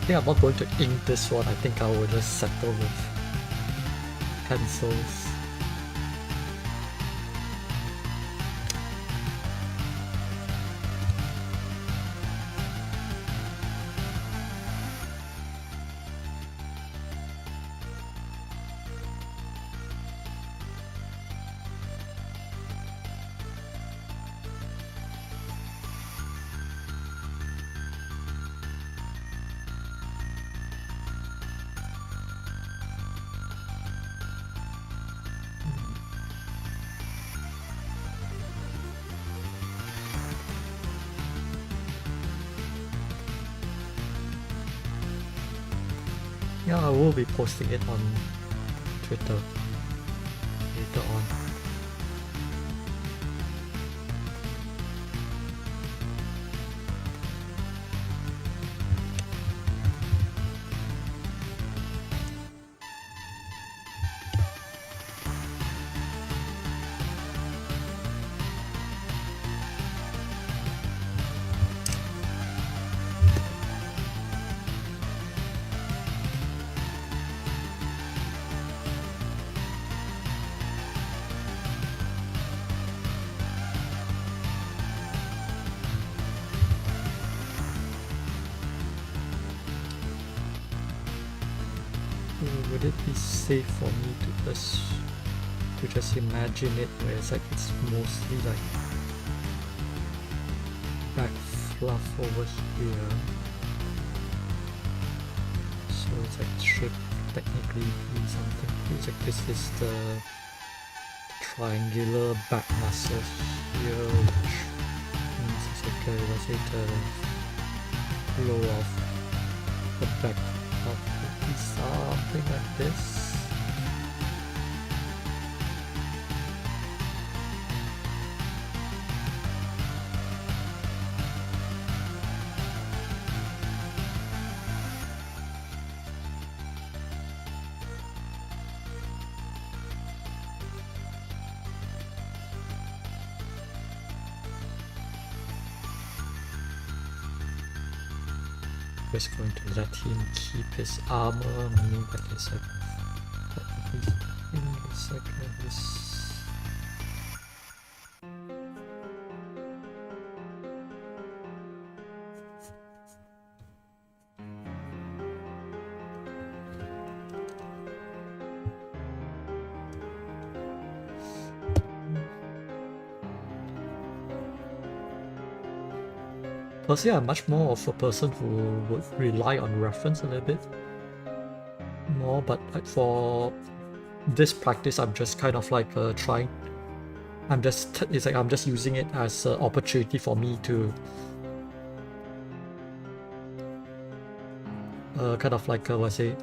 think I'm not going to ink this one. I think I will just settle with pencils. Yeah, I will be posting it on Twitter later on. Would it be safe for me to just imagine it where it's like it's mostly like back fluff over here, so it's like it should technically be something. It's like this is the triangular back muscle here, which means it's like let's say the flow of the back of something like this. Just going to let him keep his armor, meaning that he's like everything is like this. Personally, I'm much more of a person who would rely on reference a little bit more, but like for this practice, I'm just kind of like trying. It's like I'm just using it as an opportunity for me to kind of like what I say,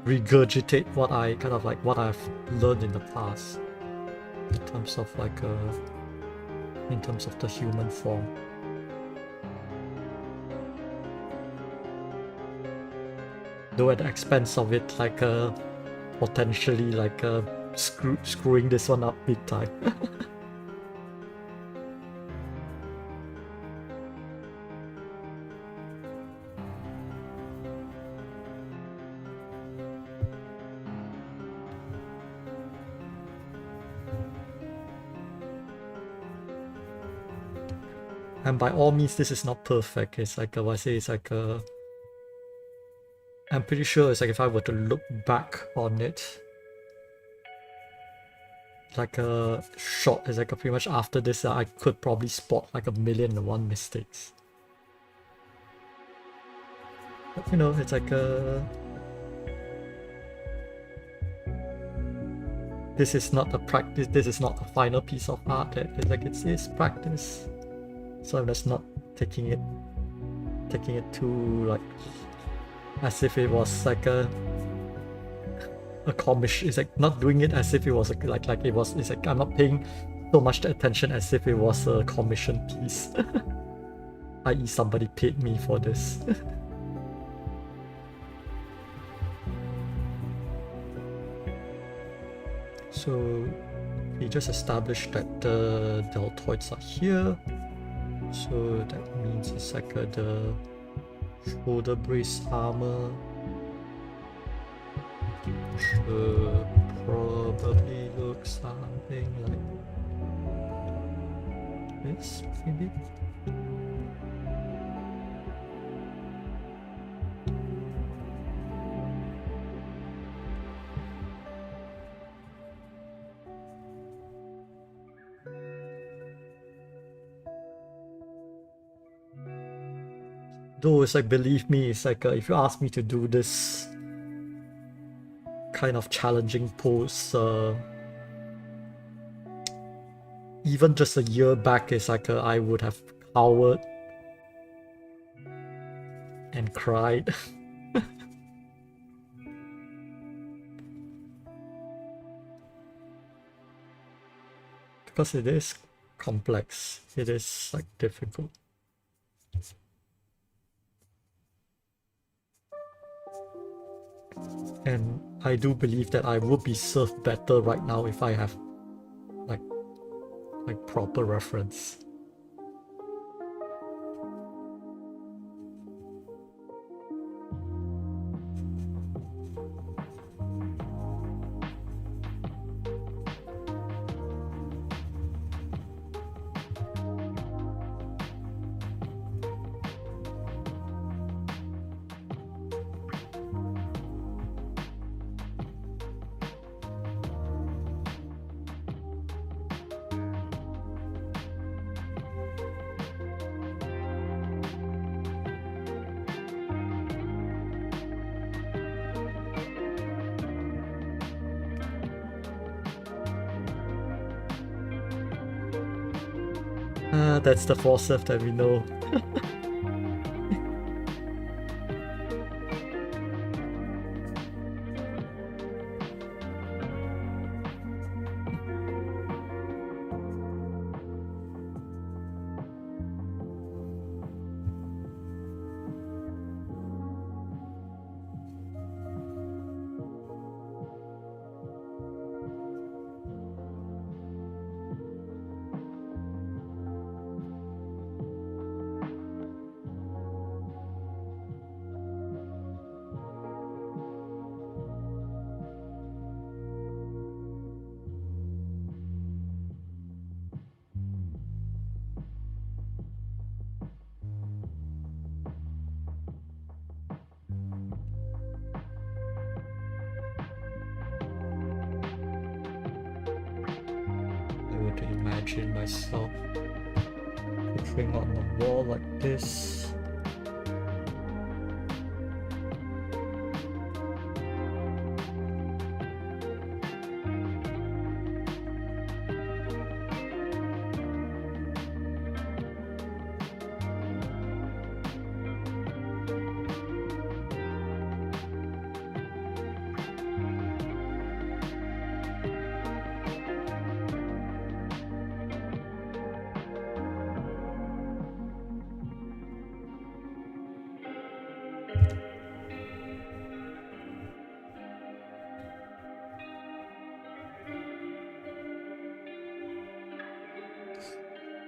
regurgitate what I've learned in the past in terms of like in terms of the human form. Though at the expense of it, like potentially like screwing this one up big time. And by all means, this is not perfect. It's like what I say, it's like I'm pretty sure it's like if I were to look back on it, like a shot is like pretty much after this, I could probably spot like 1,000,001 mistakes. But you know, it's like this is not a practice. This is not a final piece of art. It's like it is practice. So I'm just not taking it too like as if it was like a commission. It's like not doing it as if it was like it was. It's like I'm not paying so much attention as if it was a commission piece, i.e. somebody paid me for this. So we just established that the deltoids are here, so that means it's like the Shoulder brace armor should probably look something like this, maybe? Though it's like, believe me, it's like if you ask me to do this kind of challenging pose, even just a year back, it's like I would have cowered and cried. Because it is complex, it is like difficult. And I do believe that I would be served better right now if I have like proper reference. That's the forceps that we know. To imagine myself picturing on the wall like this.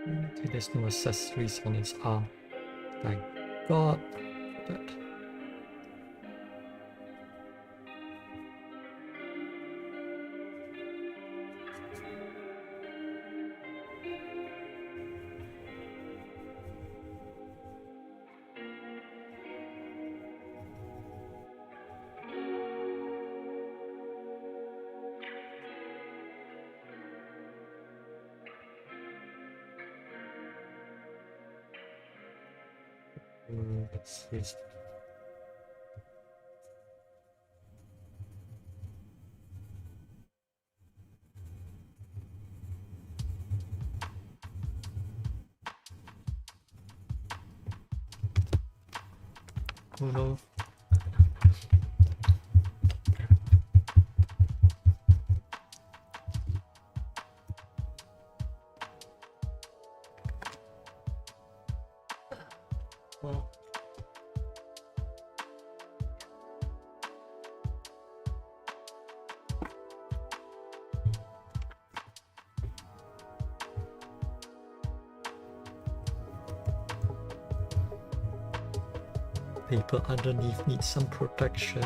Okay, there's no accessories on his arm. Thank God for that. Let's see. Oh no. Well. paper underneath needs some protection.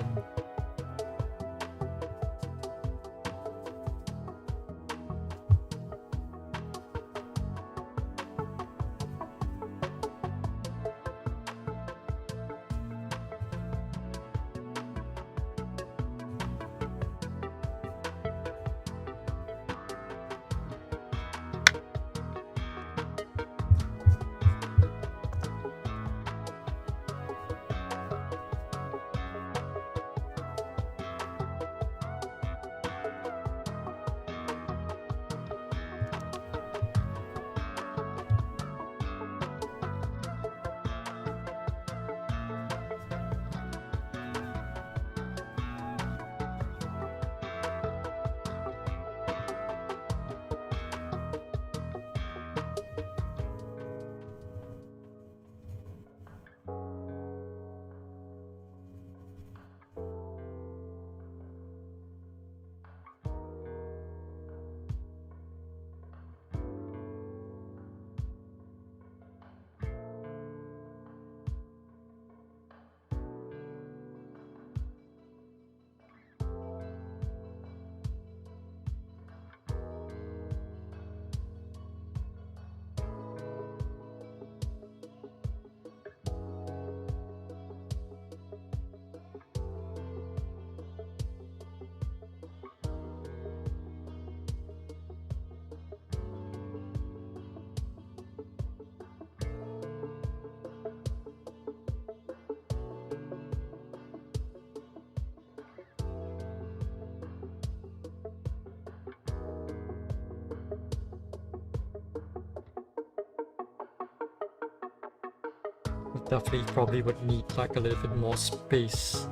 Definitely probably would need like a little bit more space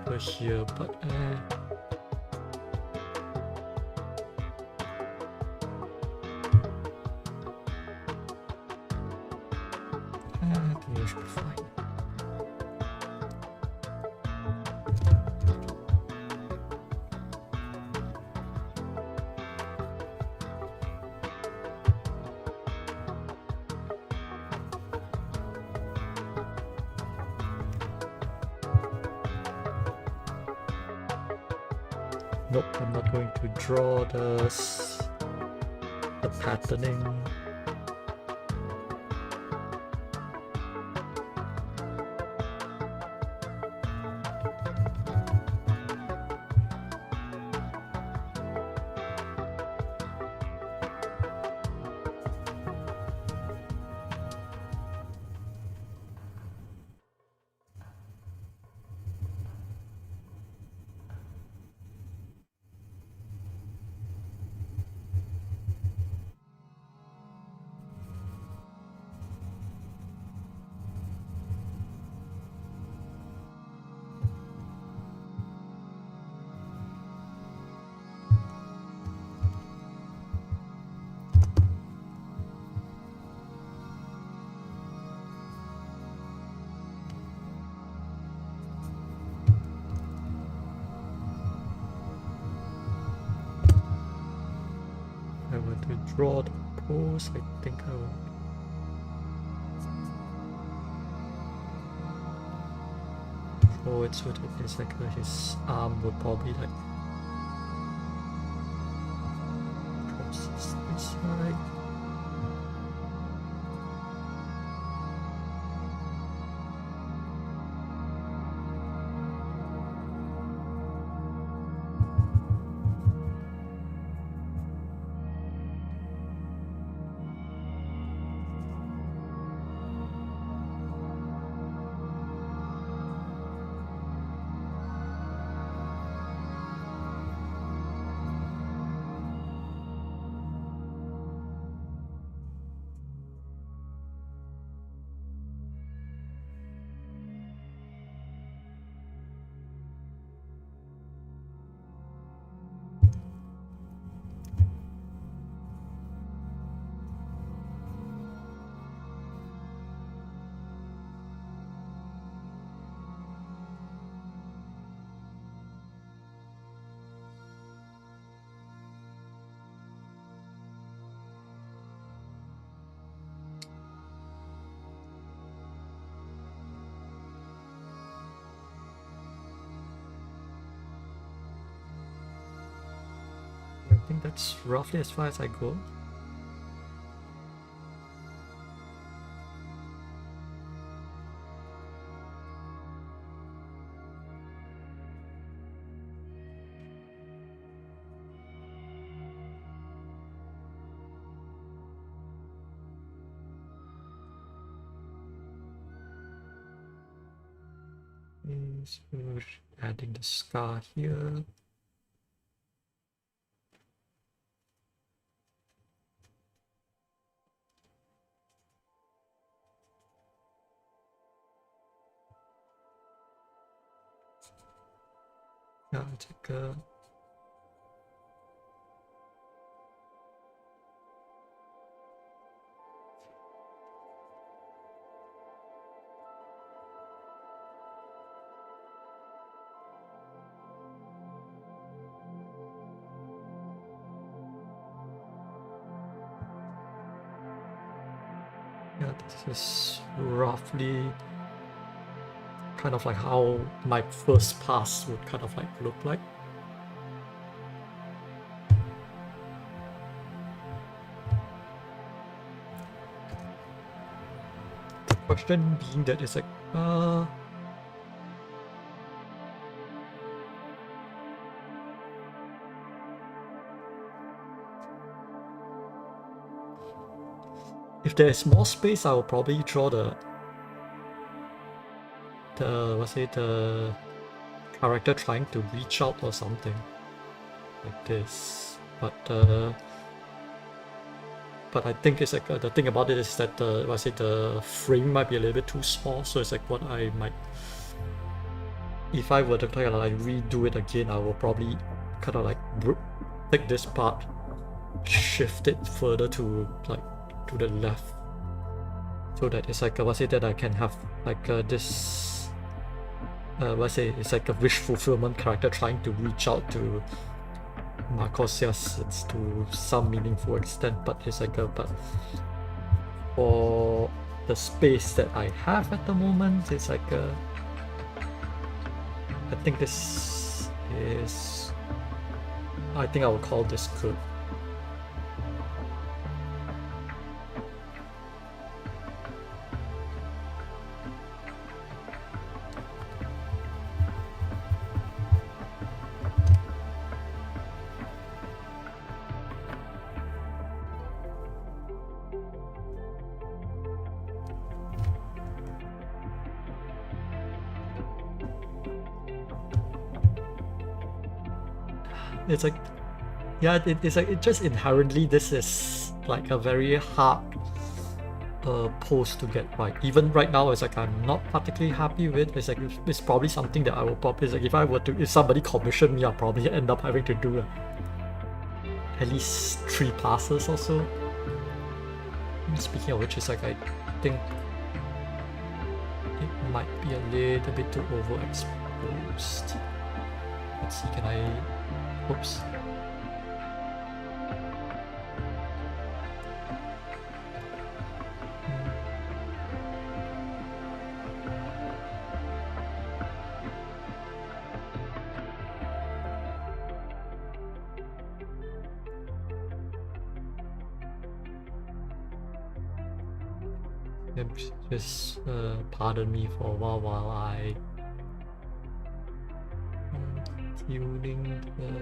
for here, but I think it should be fine. Nope, I'm not going to draw the patterning. I want to draw the pose. I think I will. Draw it so that it's like his arm would probably like cross this side. think that's roughly as far as I go. So adding the scar here. Yeah, take a yeah, this is roughly kind of like how my first pass would kind of like look like. The question being that it's like, if there's more space, I will probably draw the character trying to reach out or something like this. But I think it's like the thing about it is that the frame might be a little bit too small. So it's like what I might, if I were to kind of like redo it again, I will probably kind of like take this part, shift it further to like to the left, so that it's like that I can have like this it's like a wish fulfillment character trying to reach out to Marcosias to some meaningful extent, but it's like but for the space that I have at the moment, it's like I think this is, I think I will call this good. It's like, yeah, it's like, it just inherently, this is like a very hard pose to get right. Even right now, it's like I'm not particularly happy with. It's like it's probably something that I will probably, it's like if somebody commissioned me, I'll probably end up having to do at least 3 passes or so. Speaking of which, it's like I think it might be a little bit too overexposed. Let's see, can I? Oops. Just pardon me for a while I tuning the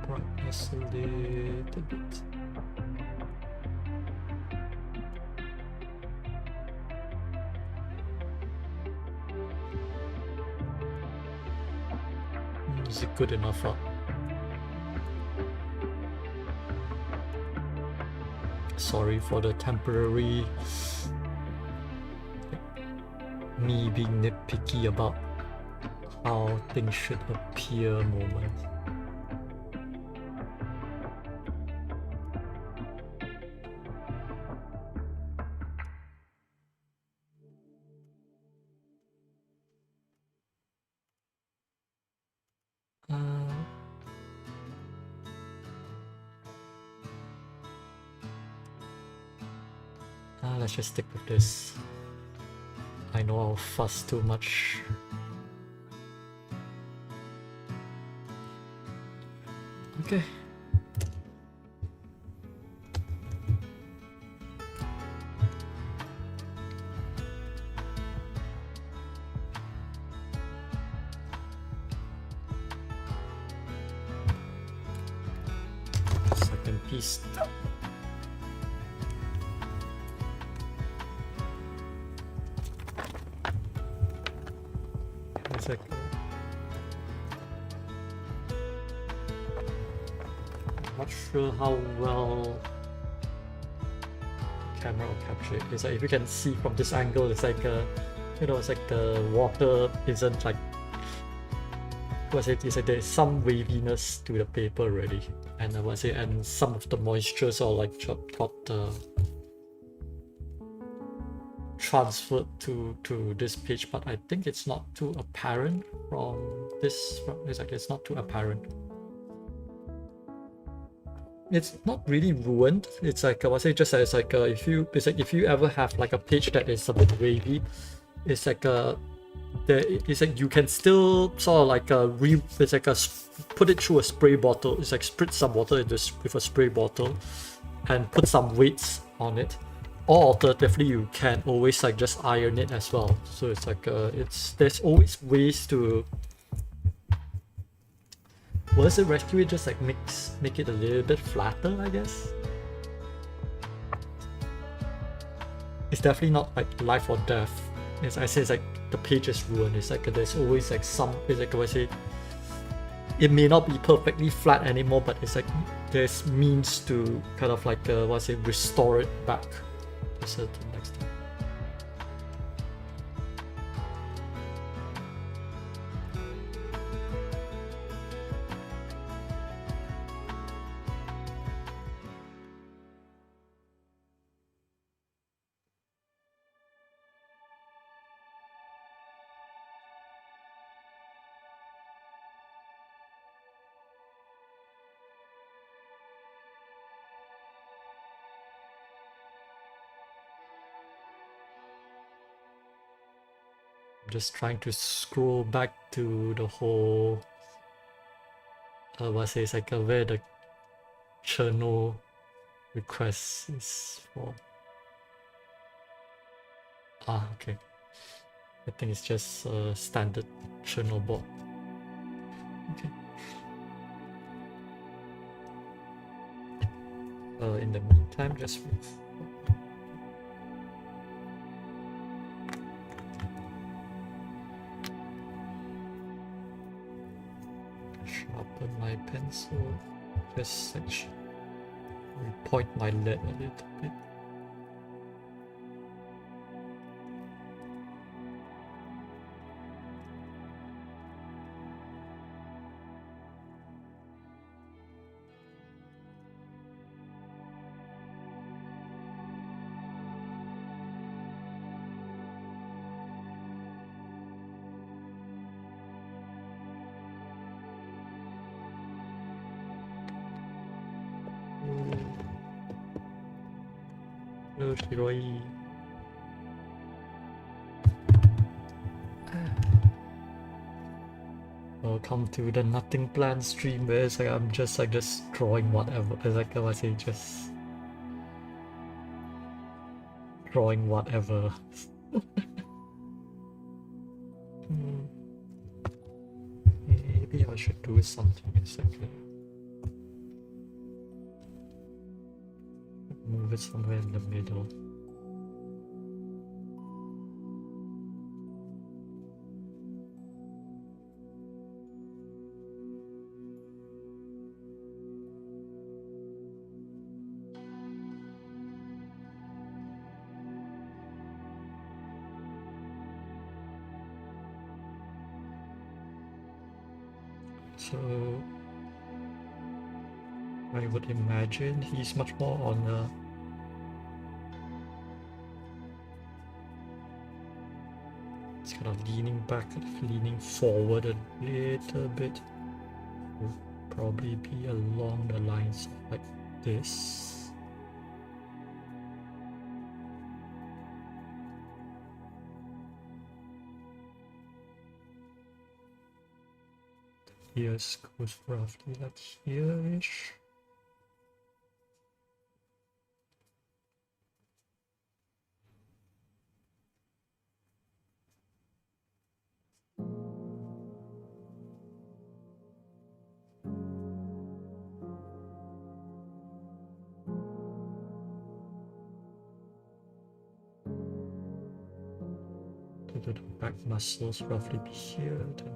brightness a little bit. Is it good enough? Sorry for the temporary me being nitpicky about how things should appear moment. Let's just stick with this. I know I'll fuss too much. Okay. Second piece. Exactly. Not sure how well the camera will capture it. It's like if you can see from this angle, it's like it's like the water isn't like what's it? It's like there's some waviness to the paper already, and and some of the moistures are like got transferred to this page, but I think it's not too apparent from this. It's like it's not too apparent. It's not really ruined. It's like just as like if you ever have like a page that is a bit wavy, it's like it's like you can still sort of like it's like put it through a spray bottle. It's like spritz some water into with a spray bottle and put some weights on it, or alternatively you can always like just iron it as well. So it's like there's always ways to rescue it, just like make it a little bit flatter, I guess. It's definitely not like life or death. As I say, it's like the page is ruined. It's like there's always like some. It's like it may not be perfectly flat anymore, but it's like there's means to kind of like restore it back to a certain extent. Just trying to scroll back to the whole it's like where the journal request is for. Okay. I think it's just a standard journal board. Okay. In the meantime, just sharpen my pencil, just point my lead a little bit. Hello, Shiroi. Welcome to the Nothing Plan stream, where it's like I'm just drawing whatever. It's like just drawing whatever. Maybe I should do something a second. Move it somewhere in the middle. So I would imagine he's much more on it's kind of leaning back, leaning forward a little bit. Will probably be along the lines of like this. radius goes roughly like here-ish. The back muscles roughly be here. Then.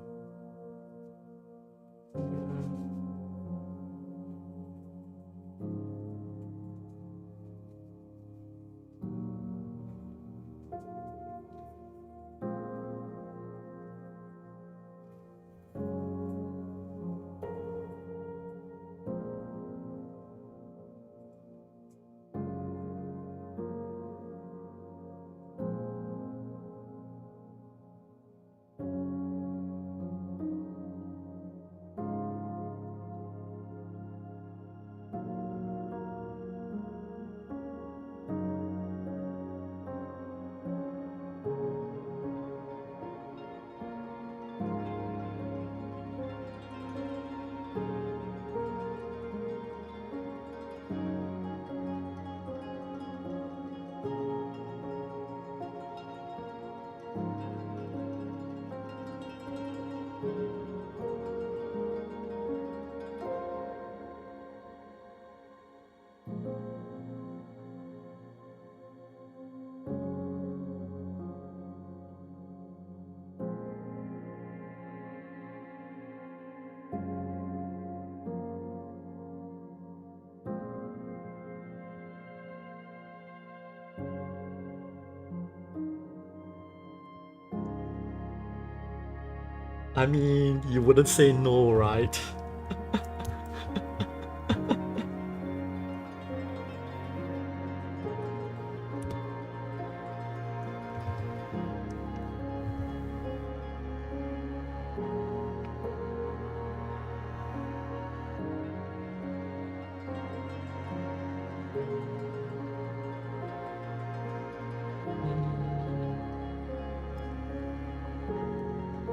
I mean, you wouldn't say no, right?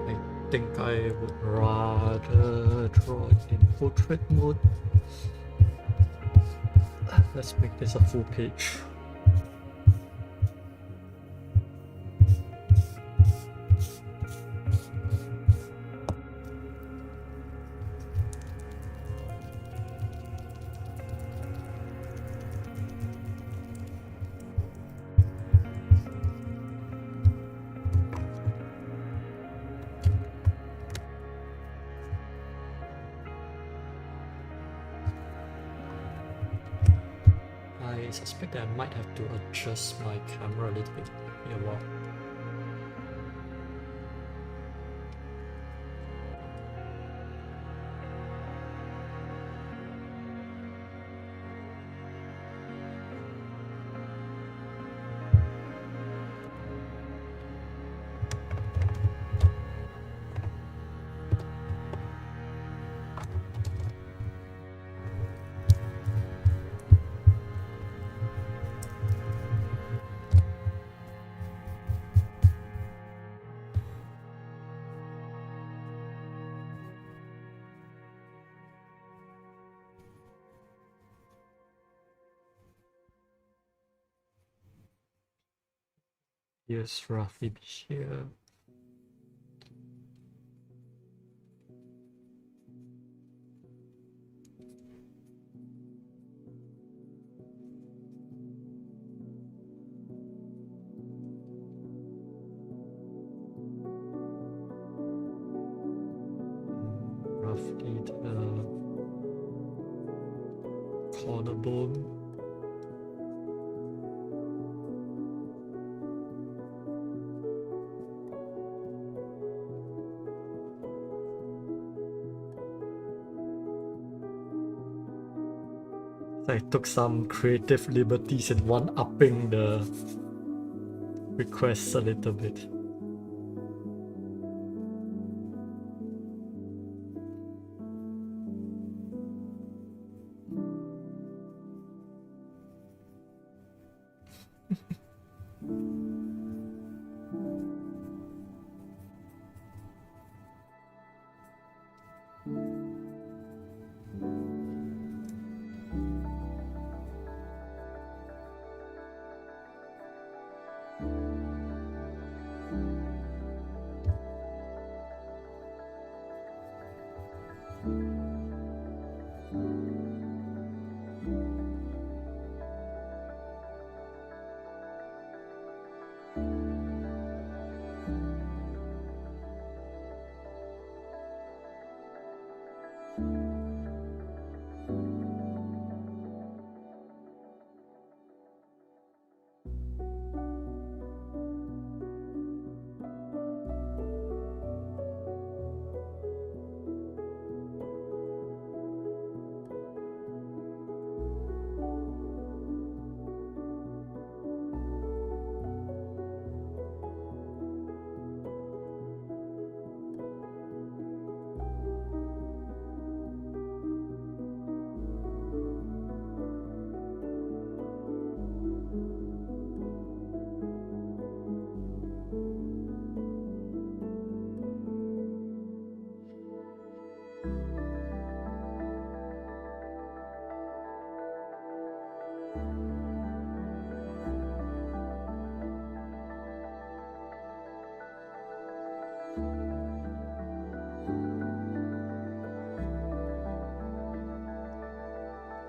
I think I would rather draw it in portrait mode. Let's make this a full page. I suspect that I might have to adjust my camera a little bit here. Wow. Here's roughly here. Roughly the collarbone. I took some creative liberties in one-upping the requests a little bit.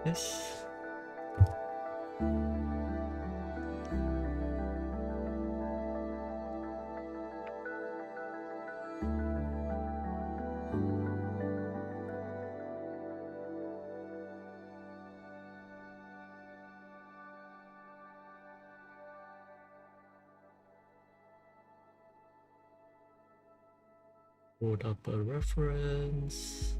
this. Hold up a reference.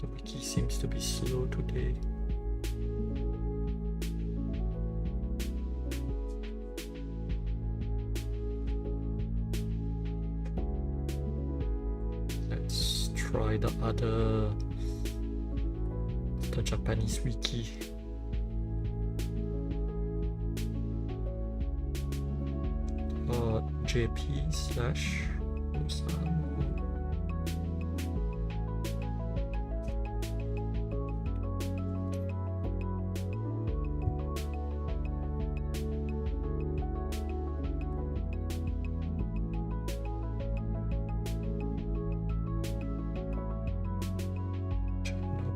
The wiki seems to be slow today. Let's try the Japanese wiki. JP/Osamu.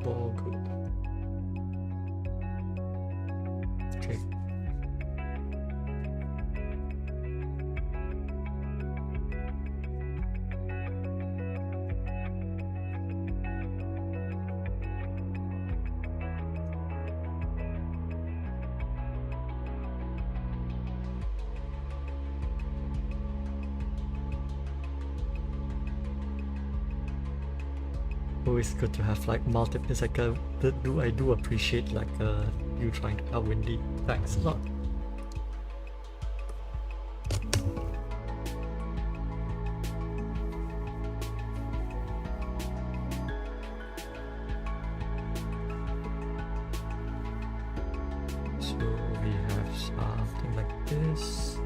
Ball good. Okay. Always good to have like multiple. It's like I do appreciate like you trying to help Wendy. Thanks a lot. So we have something like this.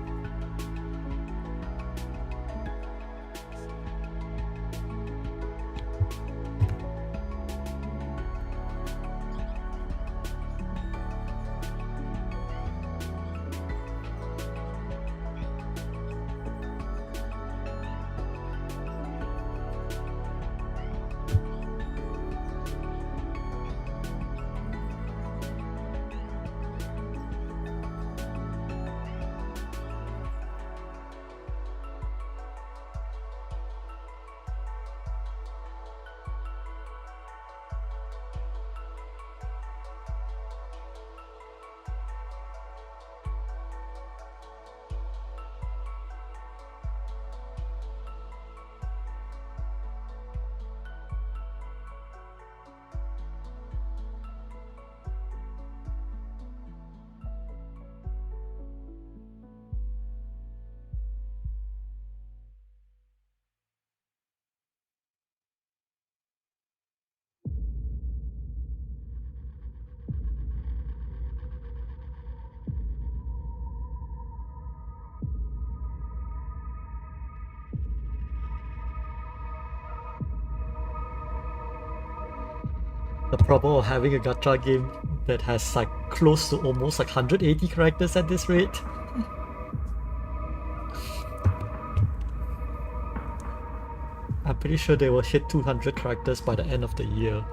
The problem of having a gacha game that has like close to almost like 180 characters at this rate. I'm pretty sure they will hit 200 characters by the end of the year.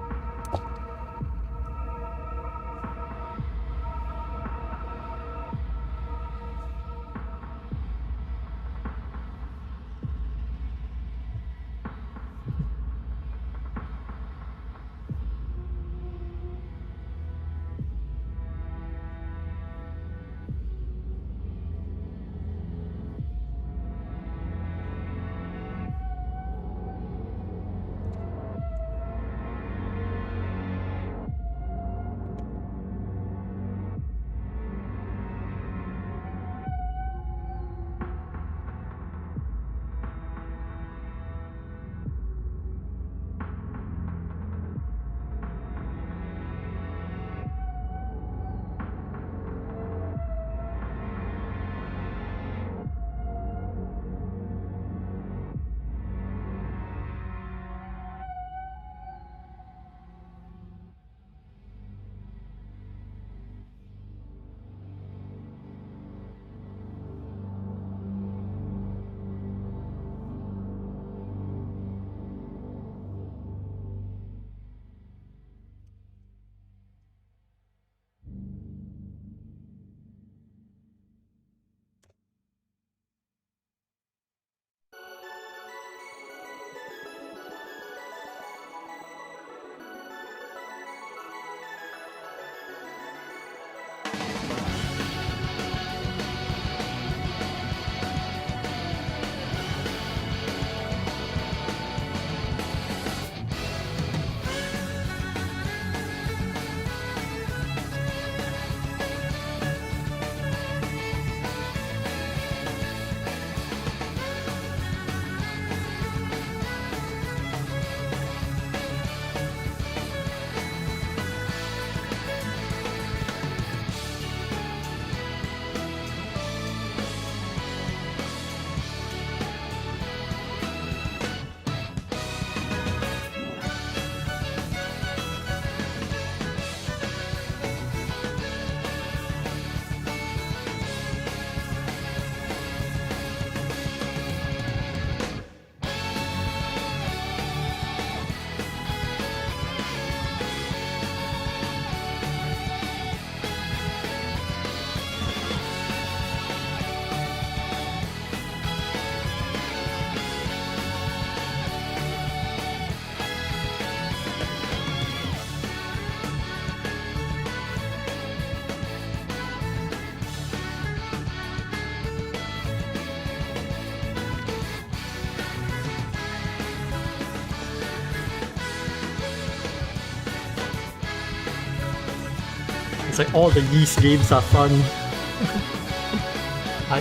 It's like all the Ys games are fun.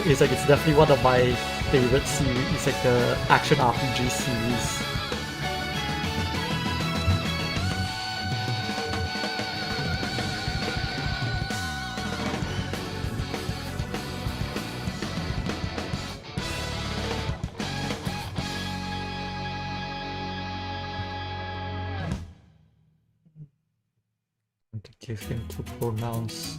It's definitely one of my favorite series. It's like the action RPG series. To give him to pronounce.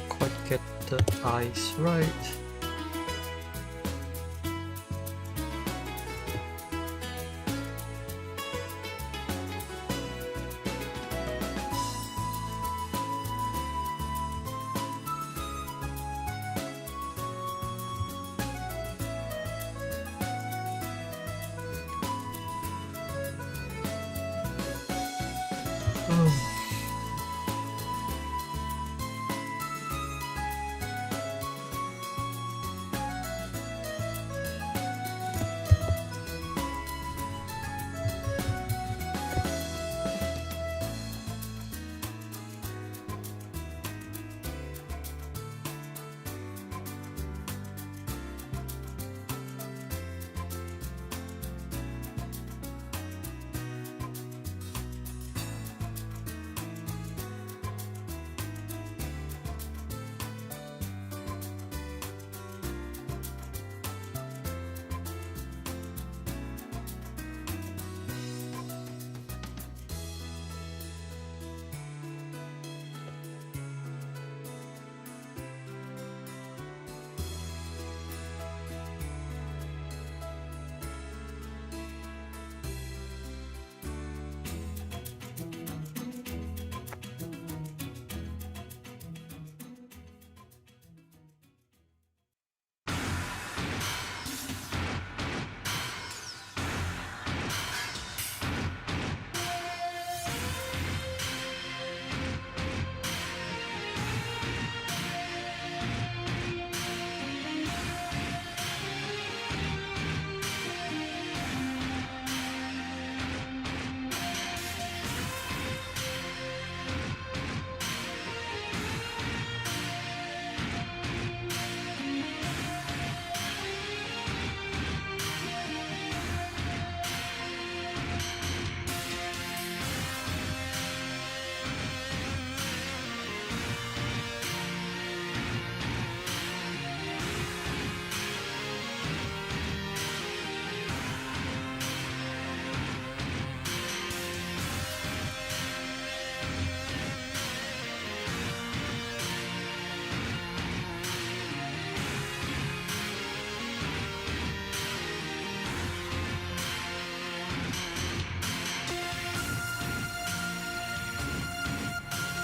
Quite get the eyes right.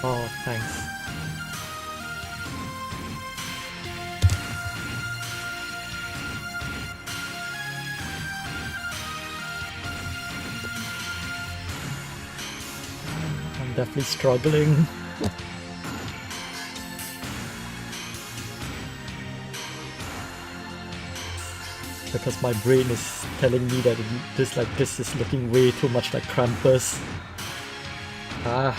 Oh, thanks. I'm definitely struggling. Because my brain is telling me that this is looking way too much like Krampus. Ah.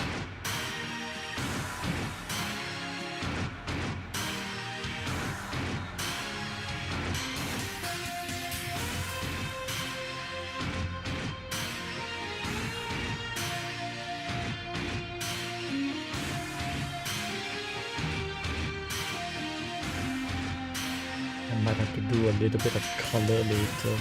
I might have to do a little bit of color later.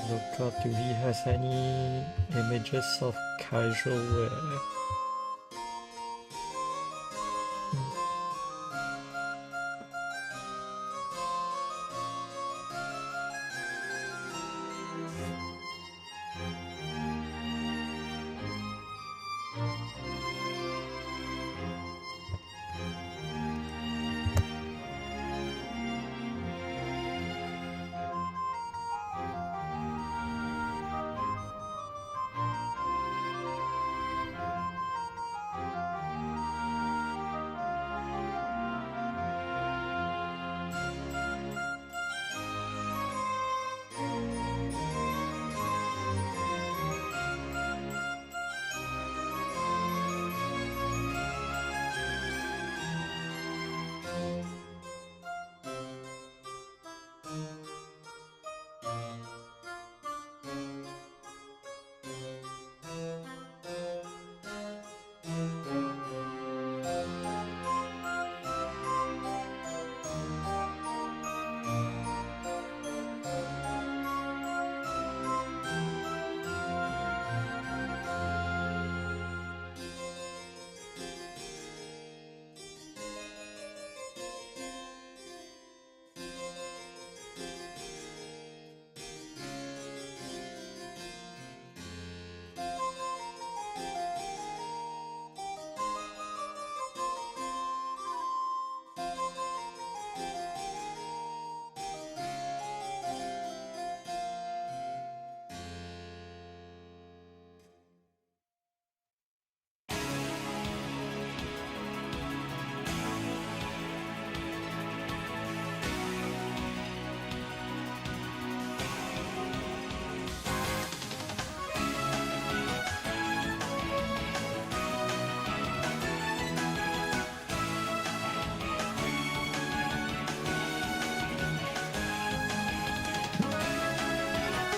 Look up, do he has any images of casual wear?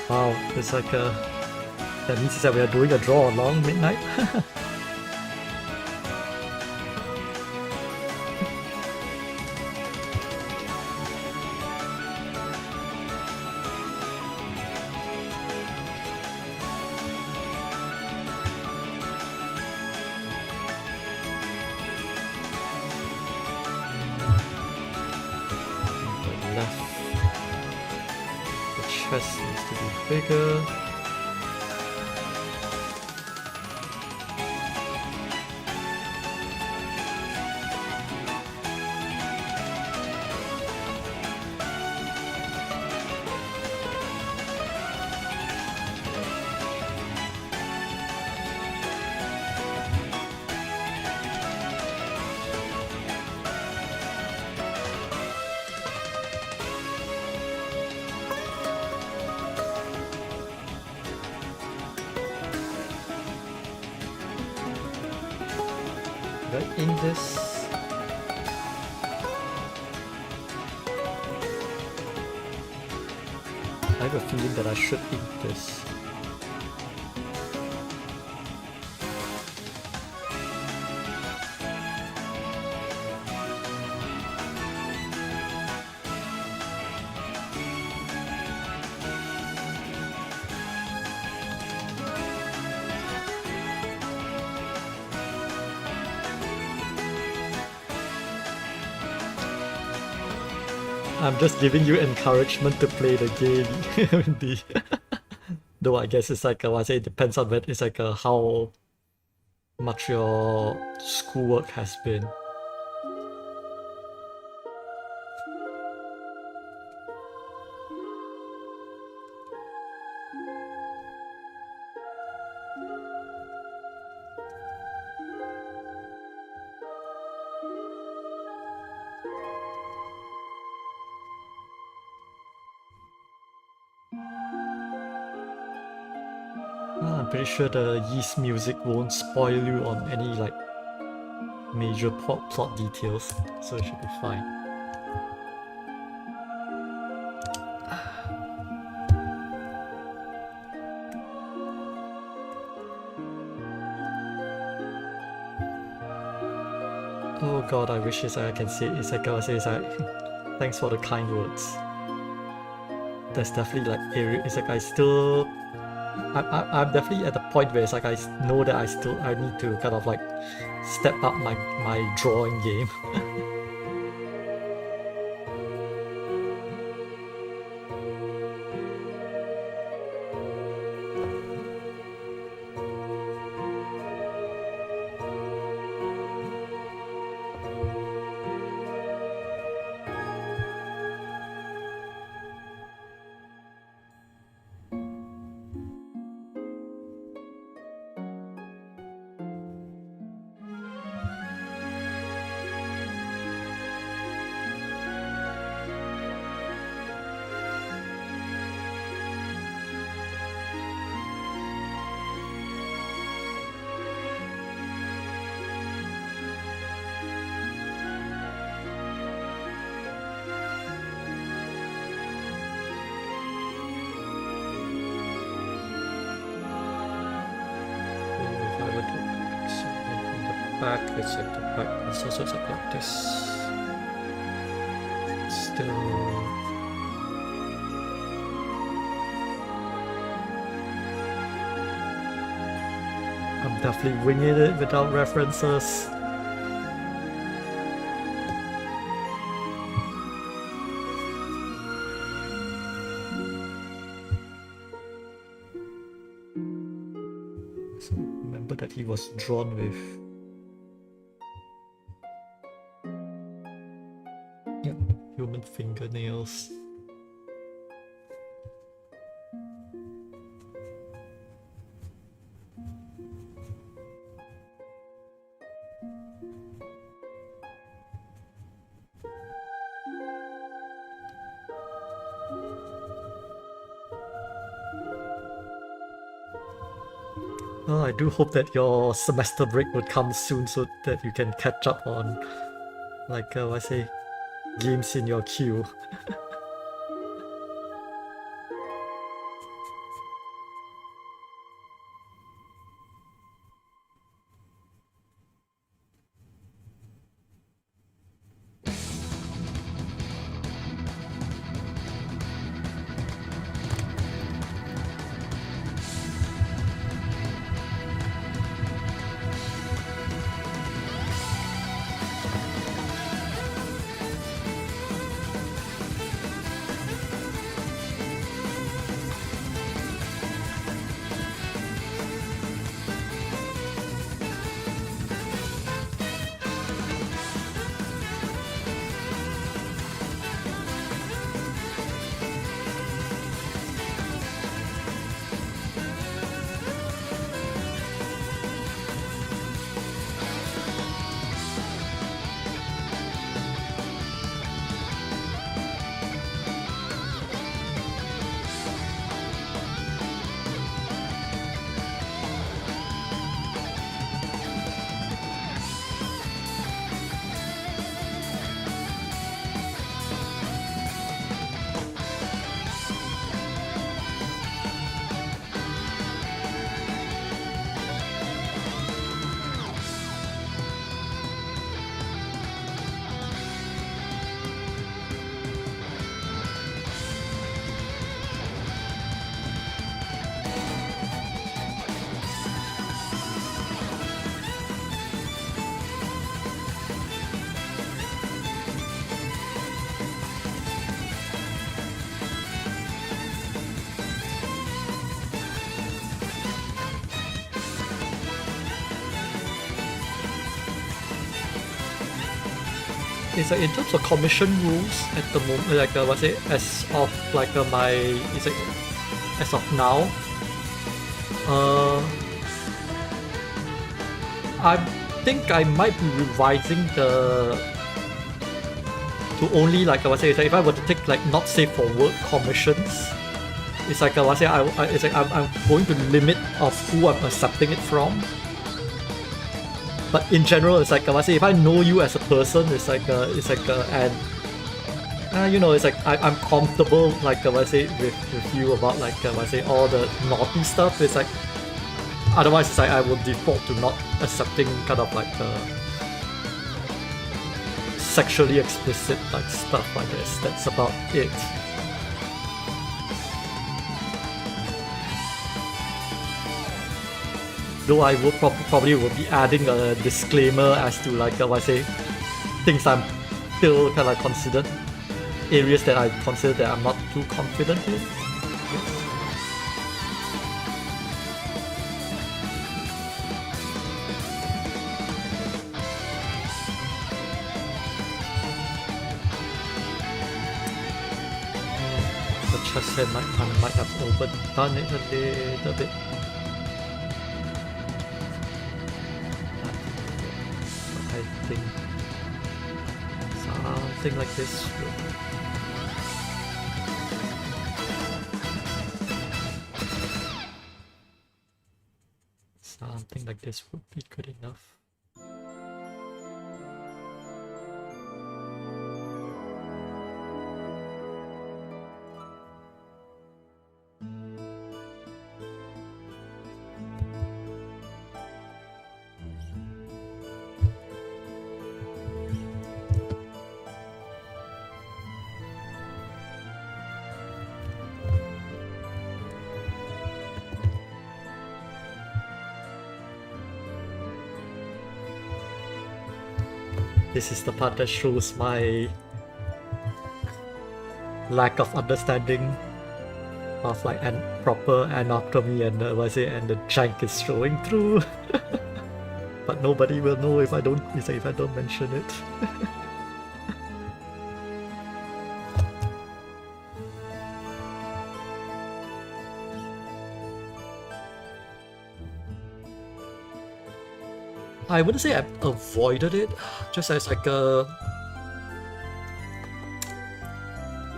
Wow, it's like a... That means that we are doing a draw along midnight. The left. The chest needs to be bigger. Right in this. I have a feeling that I should eat this. I'm just giving you encouragement to play the game. Indeed. Though I guess it's like, I say it depends on it. It's like how much your schoolwork has been. I'm pretty sure the yeast music won't spoil you on any like major plot details, so it should be fine. Oh god, I wish I can say it. It's like I say, it's like thanks for the kind words. there's definitely like area. It's like I still, I'm definitely at the point where it's like I know that I need to kind of like step up my drawing game. Back, it's like the back, it's also like this. Still, I'm definitely winging it without references. So remember that he was drawn with human fingernails. Oh, I do hope that your semester break would come soon so that you can catch up on, like, what I say, games in your queue. It's like in terms of commission rules at the moment, like what's it, as of like my, is it as of now, I think I might be revising the to only like what's it, if I were to take like not safe for work commissions, it's like what's it, it's like I'm going to limit of who I'm accepting it from. But in general, it's like if I know you as a person, it's like and you know, it's like I'm comfortable like with you about like all the naughty stuff. It's like otherwise it's like I will default to not accepting kind of like sexually explicit like stuff like this. That's about it. Though I will probably will be adding a disclaimer as to like what I say, things I'm still kind of considered, areas that I consider that I'm not too confident in. Yes. The chess hand I might have overdone it a little bit. I think something like this will... Something like this would be good enough. This is the part that shows my lack of understanding of like proper anatomy and what I say, and the jank is showing through. But nobody will know if I don't mention it. I wouldn't say I avoided it, just as like a...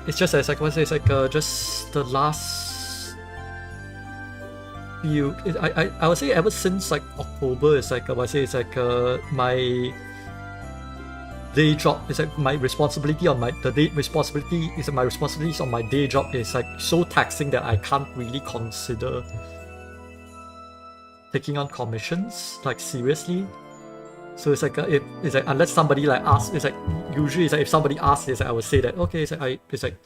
It's just as like, what I say, it's like just the last few... I would say ever since like October, it's like, what I say, it's like my day job, it's like my responsibility on my... The day responsibility is my responsibilities on my day job is like so taxing that I can't really consider taking on commissions, like seriously. So it's like it's like unless somebody like asks, it's like usually it's like if somebody asks, it's like I would say that okay, it's like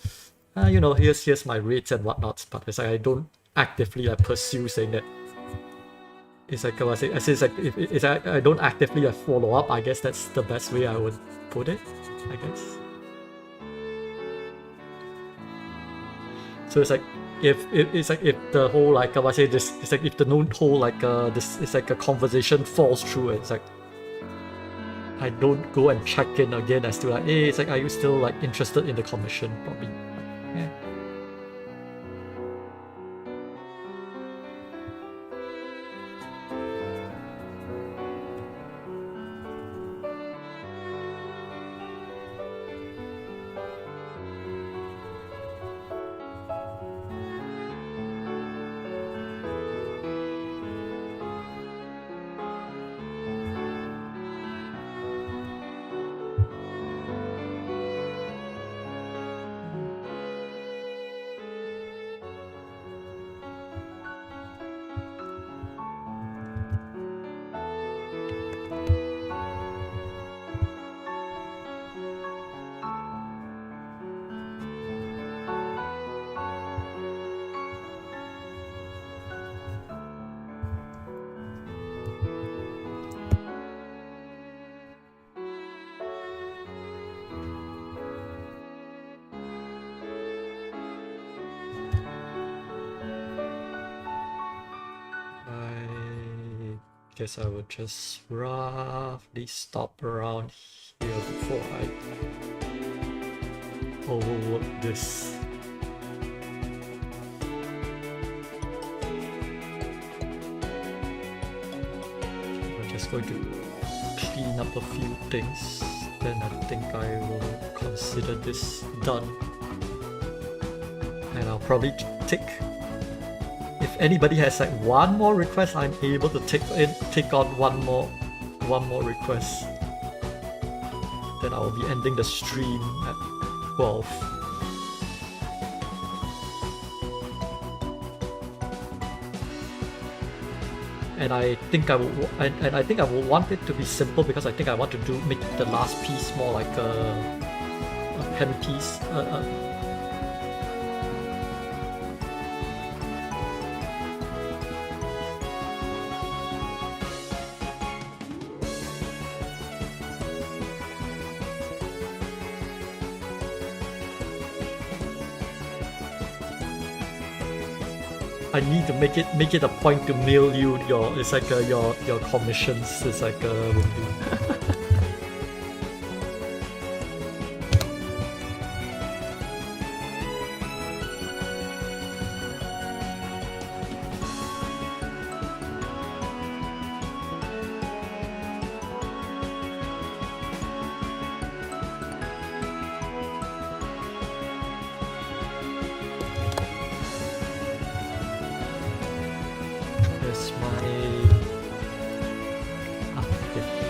you know, here's my rates and whatnot, but it's like I don't actively like pursue saying that. It's like I say it's like if it's like I don't actively like follow up. I guess that's the best way I would put it, I guess. So it's like if the whole like I say this, it's like if the whole like this, it's like a conversation falls through, it's like I don't go and check in again as to like, hey, it's like, are you still like interested in the commission? Probably. Yeah. Guess I would just roughly stop around here before I overwork this. I'm just going to clean up a few things, then I think I will consider this done. And I'll probably take... If anybody has like one more request, I'm able to take on one more request. Then I will be ending the stream at 12. And I think I will, and I think I will want it to be simple because I think I want to make the last piece more like a pen piece. I need to make it a point to mail you your commissions. It's like there's my okay.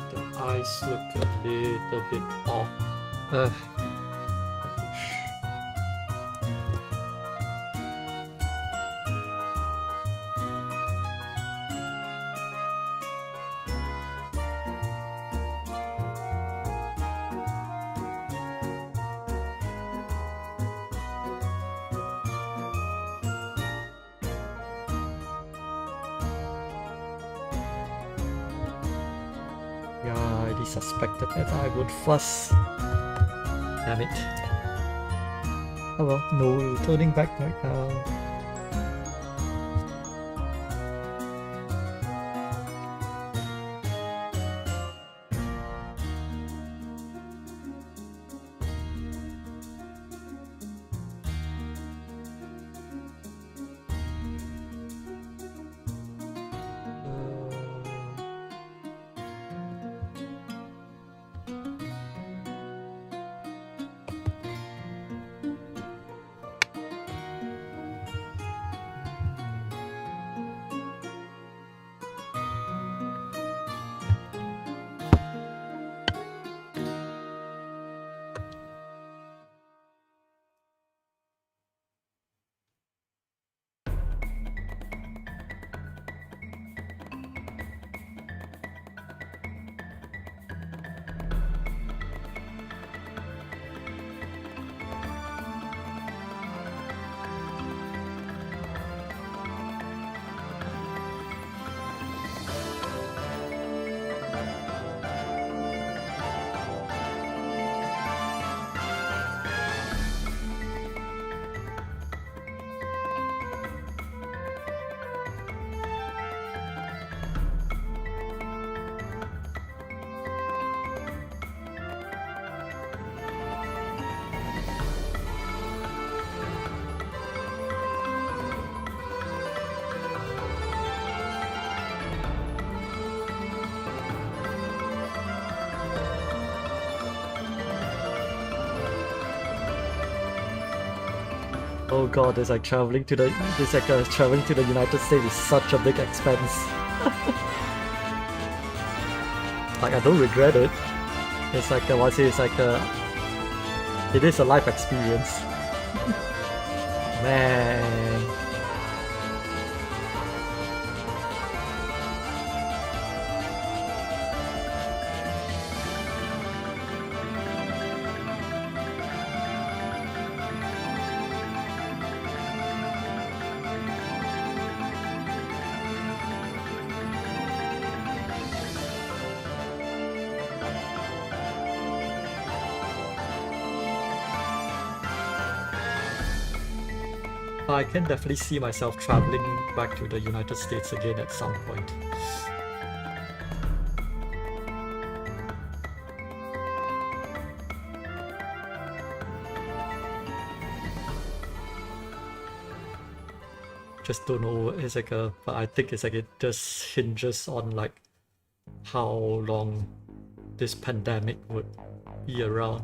The eyes look a little bit off. Yeah, I already suspected that I would fuss. Damn it. Oh well, no turning back right now. Oh god, it's like traveling to the traveling to the United States is such a big expense. Like I don't regret it. It's like I say, it's like it is a life experience. Man. I can definitely see myself traveling back to the United States again at some point. Just don't know. It's like but I think it's like it just hinges on like how long this pandemic would be around.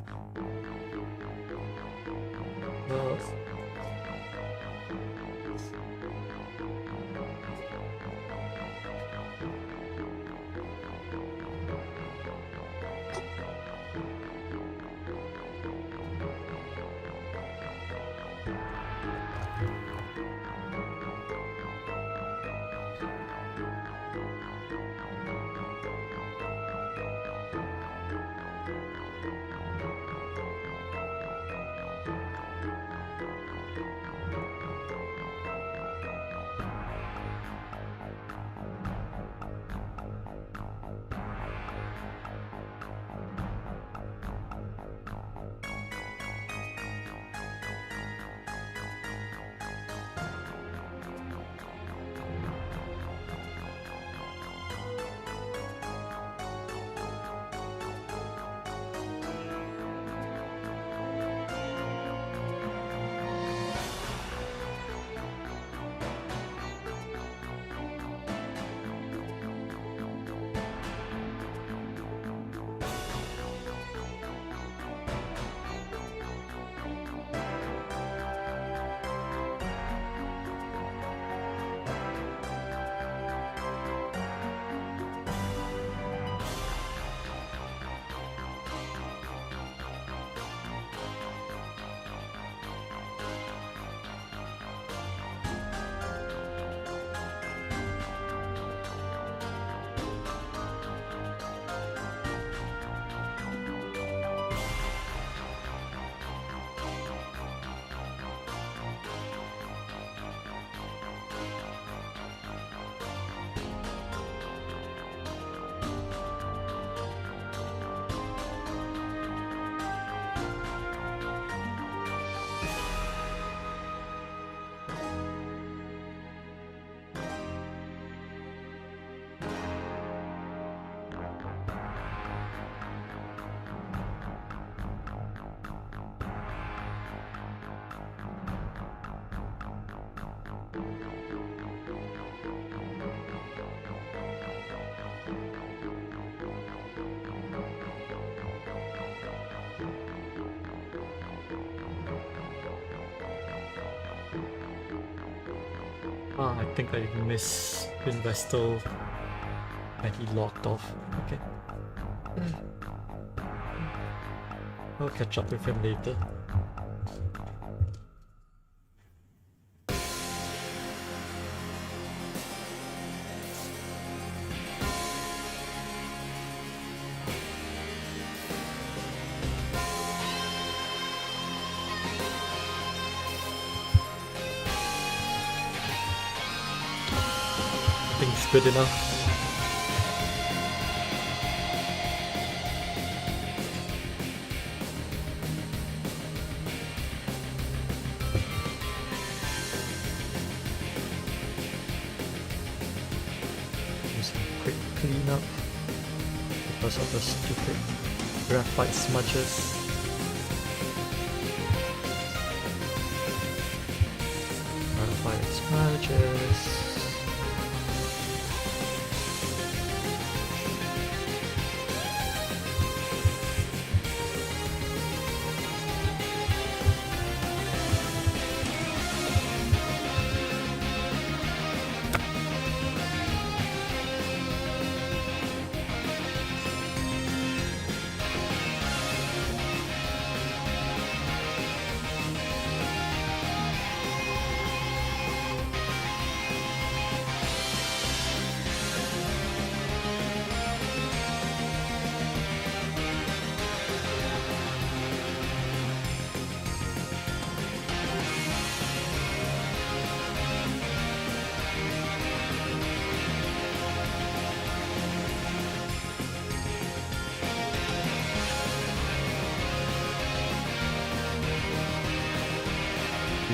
Well, I think I missed Investor and he logged off. Okay. I'll catch up with him later. I think it's good enough. Do some quick cleanup because of the stupid graphite smudges. Graphite smudges.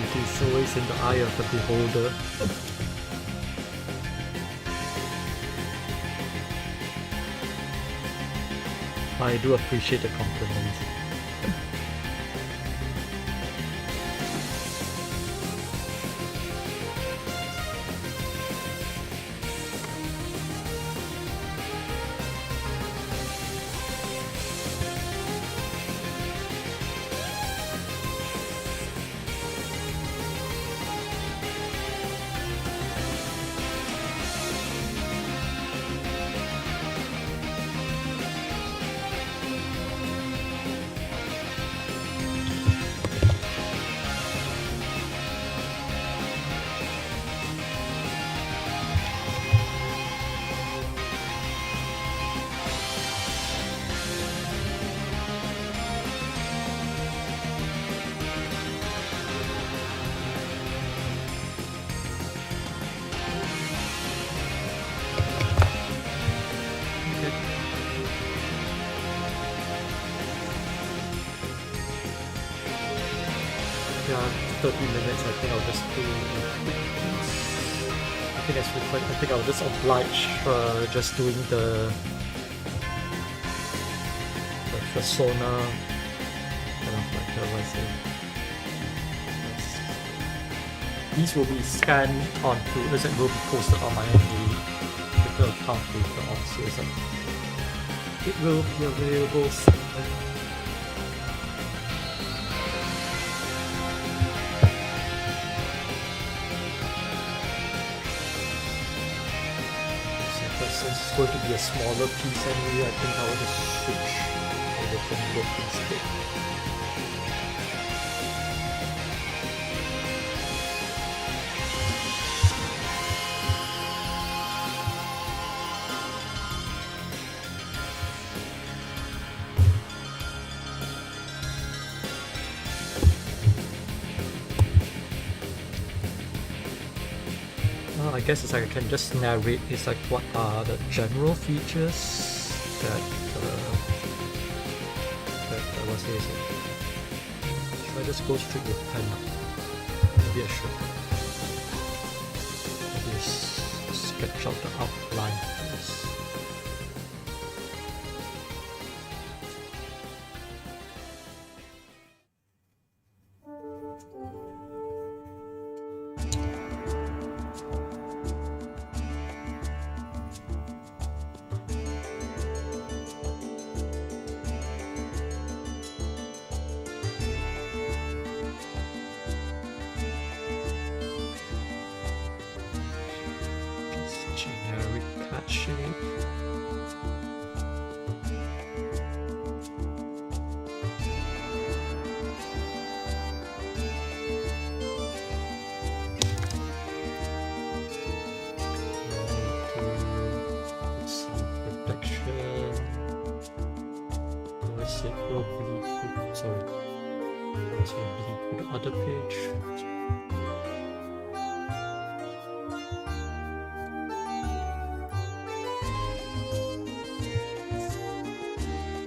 beauty is always in the eye of the beholder. I do appreciate the compliment. Yeah, 30 minutes, I think I'll just do I think that's required. I think I'll just oblige just doing the persona kind of like what I say. These will be scanned onto, as it will be posted on my Twitter account later on, so it's like, it will be available soon. Since it's going to be a smaller piece anyway, I think I will just switch over from look instead. I guess it's like I can just narrate. It's like what are the general features that what's this? Should I just go straight with pen? Maybe I should. Maybe sketch out the outline first. Generic cat shape. Protection. I say it will bleed. Sorry. I say bleed to the other page.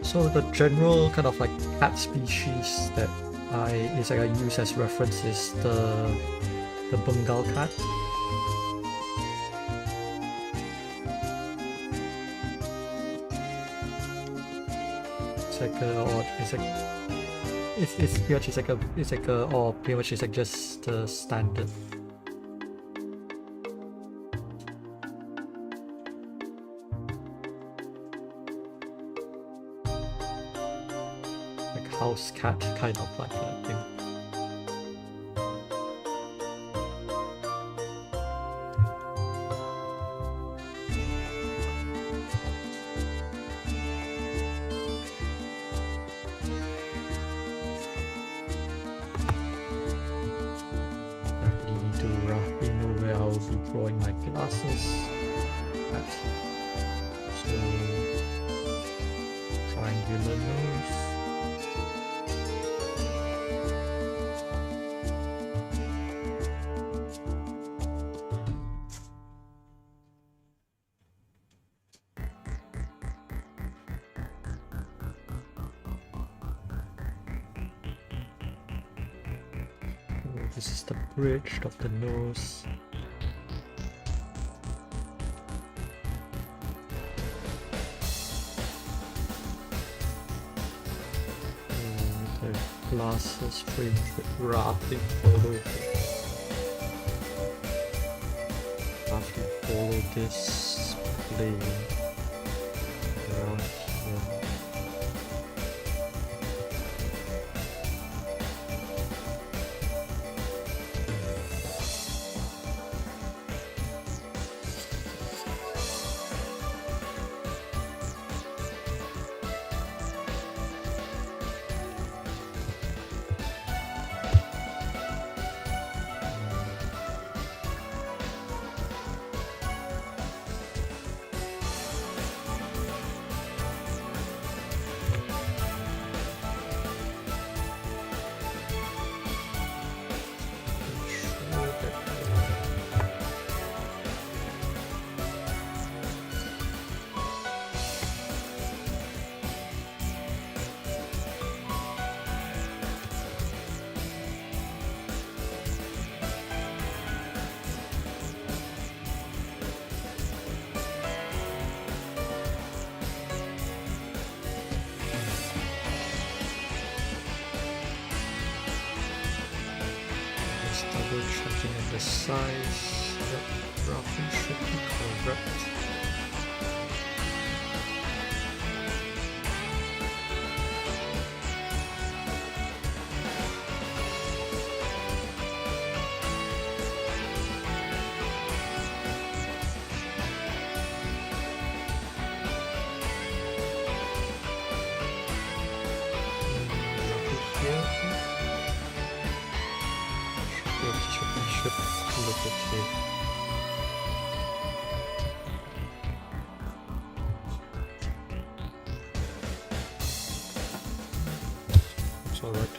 So the general kind of like cat species that I use as reference is the Bengal cat. It's like it's pretty much it's like just standard. House cat kind of like that thing. I need to roughly know where I'll be drawing my glasses at. So triangular nose. This is the bridge of the nose. And the glasses framed with roughly follow this plane around here. Double checking in the size. Yep, roughly should be correct. Should look okay. It's alright.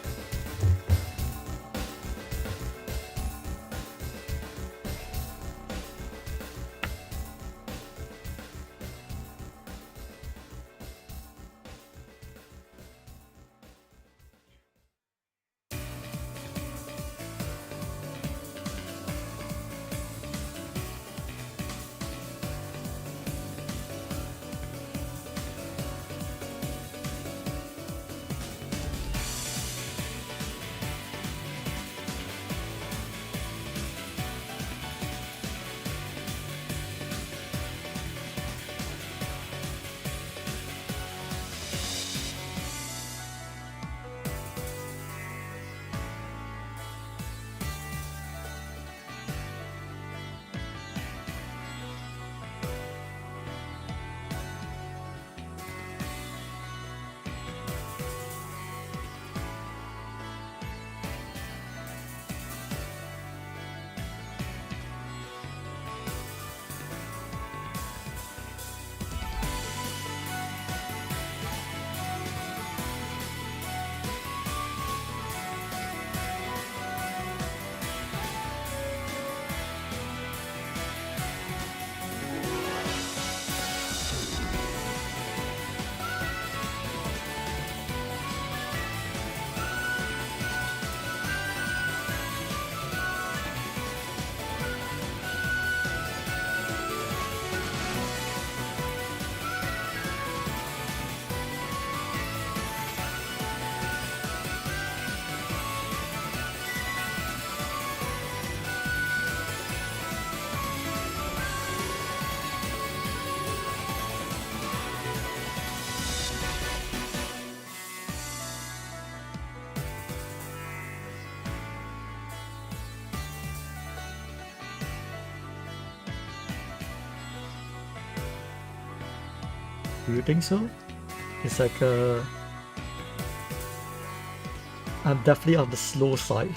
Do you think so? It's like I'm definitely on the slow side.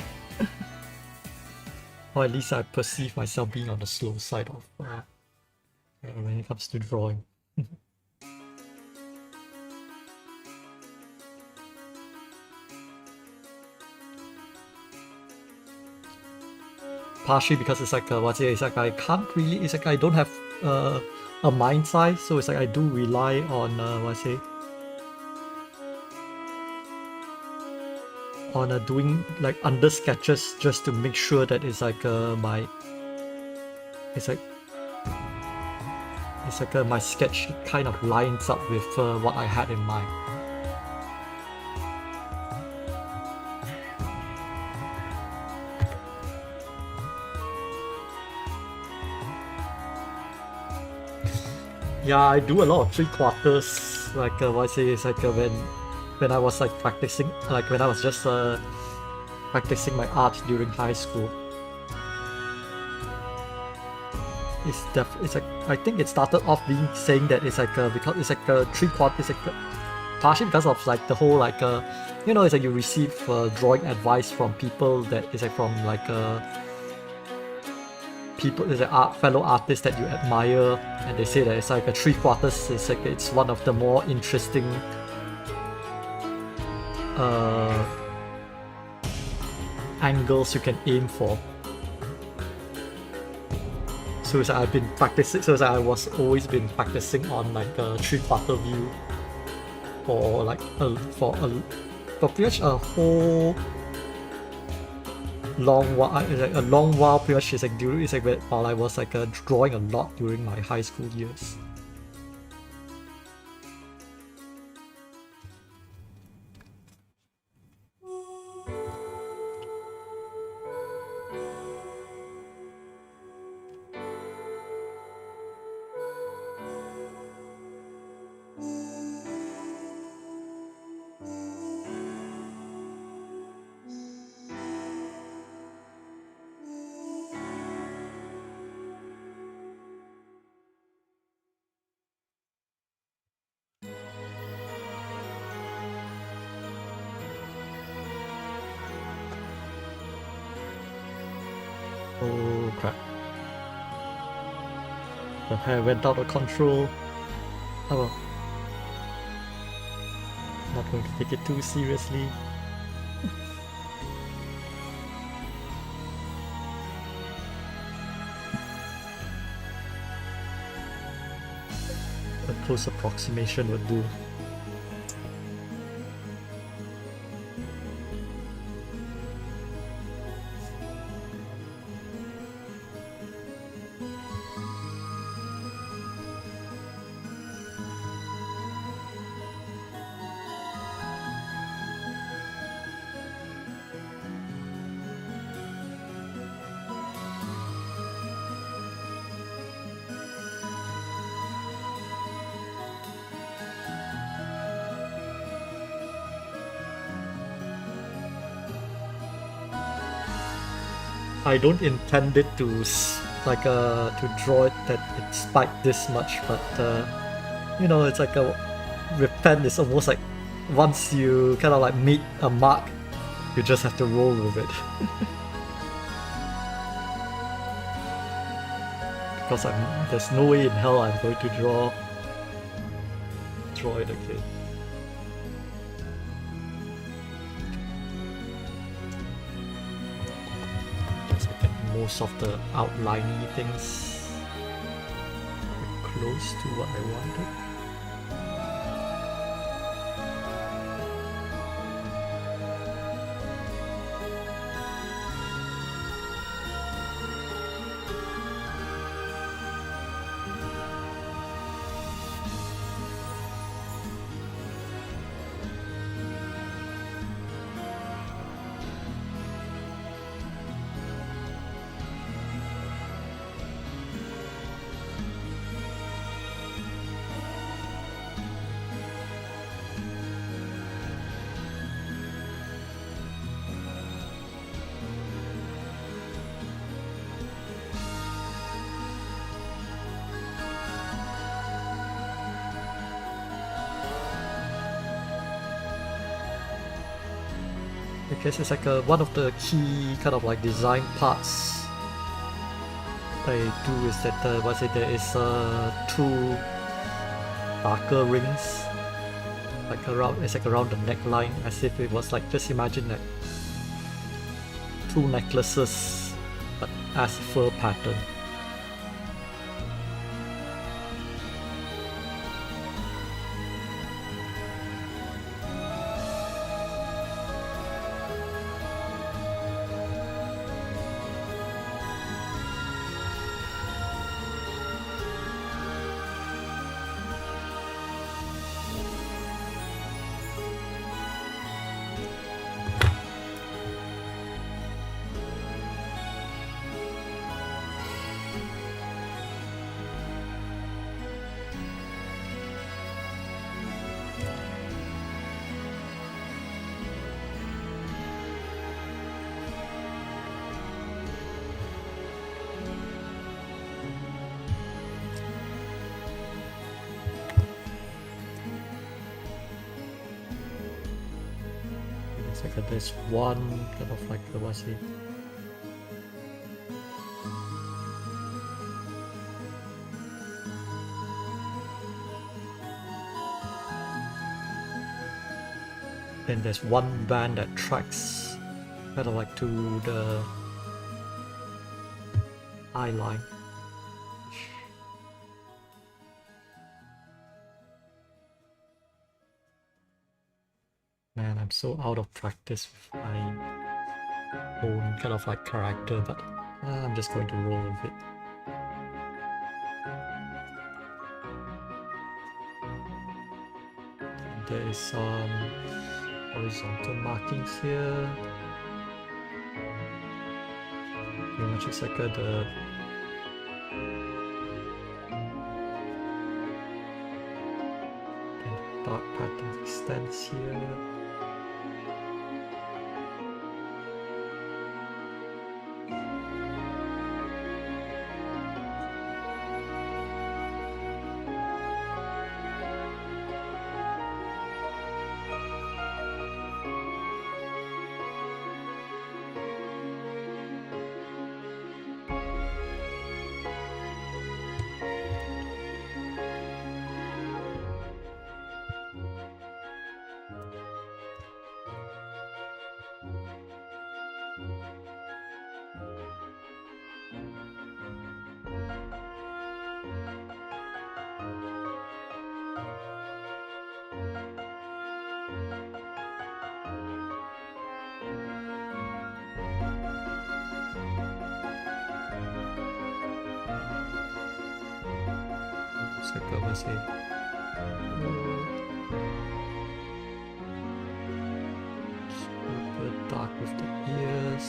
Or at least I perceive myself being on the slow side of when it comes to drawing. Partially because it's like what's it? It's like I can't really. It's like I don't have a mind size, so it's like I do rely on what's it? on doing like under sketches just to make sure that it's like it's like my sketch kind of lines up with what I had in mind. Yeah, I do a lot of 3/4. Like what I say is like when I was like practicing, like when I was just practicing my art during high school. It's like I think it started off being saying that it's like because it's like 3/4. It's like partially because of like the whole like you know, it's like you receive drawing advice from people that is like from like people, is like fellow artists that you admire, and they say that it's like a 3/4 is like it's one of the more interesting angles you can aim for. So it's like I've been practicing. So it's like I was always been practicing on like a 3/4 view for like for pretty much a whole long while. Like a long while, pretty much. It's like while I was like drawing a lot during my high school years. Oh crap. The hair went out of control. Oh well. Not going to take it too seriously. A close approximation would do. I don't intend it to like to draw it that it spiked this much, but you know, it's like with pen, it's almost like once you kind of like meet a mark, you just have to roll with it. Because there's no way in hell I'm going to draw it again. Most of the outliney things close to what I wanted. I guess it's like one of the key kind of like design parts I do is that there is two darker rings like around, it's like around the neckline, as if it was like, just imagine like two necklaces but as a fur pattern. It's like this one kind of like what's it? Then there's one band that tracks kind of like to the eye line. Man, I'm so out of practice with my own kind of like character, but I'm just going to roll with it. There is some horizontal markings here. Pretty much it's like the dark pattern extends here. Cover say super dark with the ears.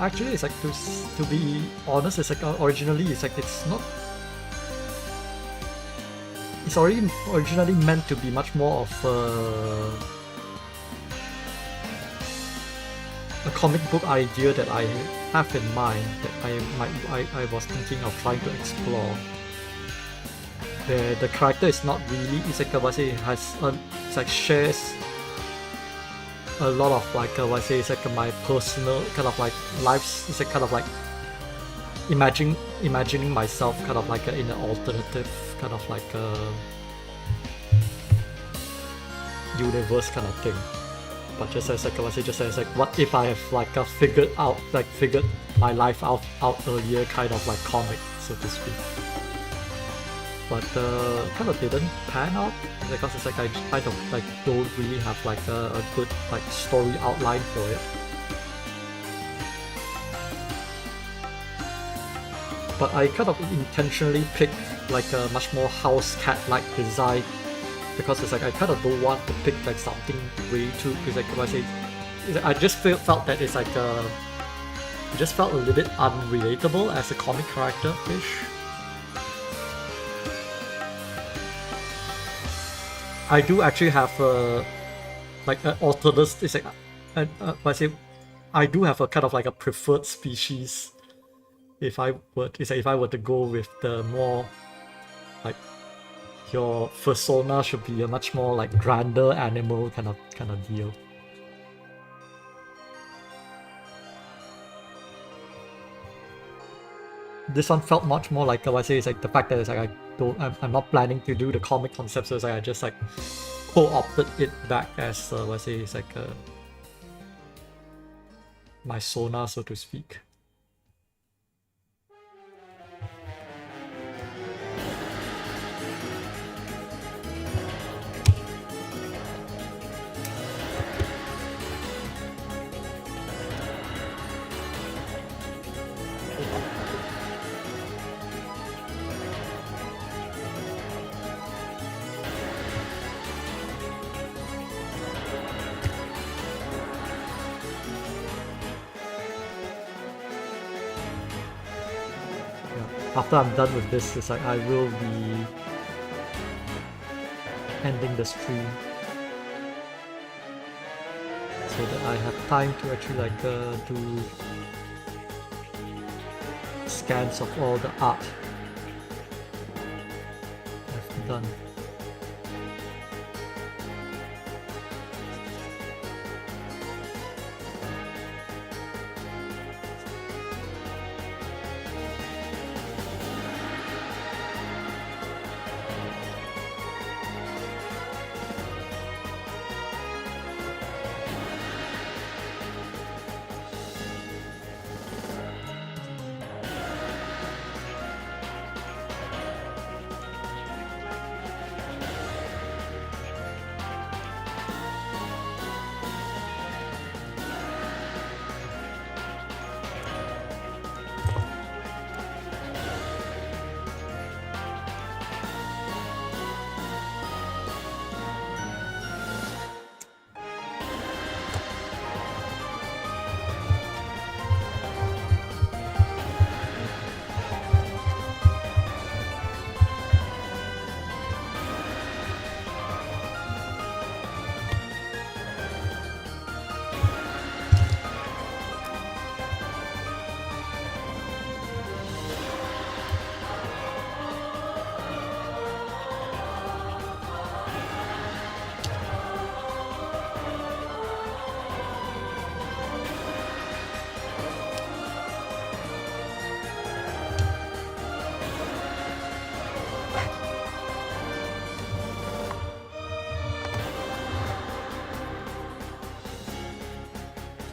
Actually, it's like to be honest, it's like originally it's like it's not. It's already originally meant to be much more of a comic book idea that I have in mind that I was thinking of trying to explore. The character is not really Isekawase has it's like shares a lot of like it's like my personal kind of like lives. It's like kind of like imagining myself kind of like in an alternative kind of like universe kind of thing. But just as like just as like what if I have like figured my life out earlier kind of like comic, so to speak. But kind of didn't pan out because it's like I kind of like don't really have like a good like story outline for it. But I kind of intentionally picked like a much more house cat like design because it's like I kind of don't want to pick like something way too, because like I just felt that it's like it just felt a little bit unrelatable as a comic character-ish. I do actually have like alternate. It's like I say, I do have a kind of like a preferred species. If I were, it's like if I were to go with the more like your persona should be a much more like grander animal kind of deal. This one felt much more like I say, it's like the fact that it's like I'm not planning to do the comic concept, so it's like I just like co-opted it back as I say, it's like my sona, so to speak. After I'm done with this, it's like I will be ending the stream so that I have time to actually like do scans of all the art I've done.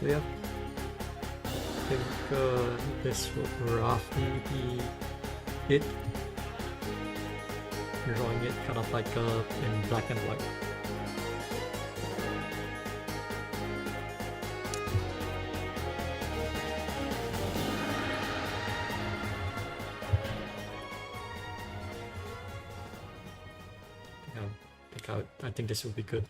So yeah, I think this will roughly be it. Drawing it kind of like in black and white. Yeah, I think this will be good.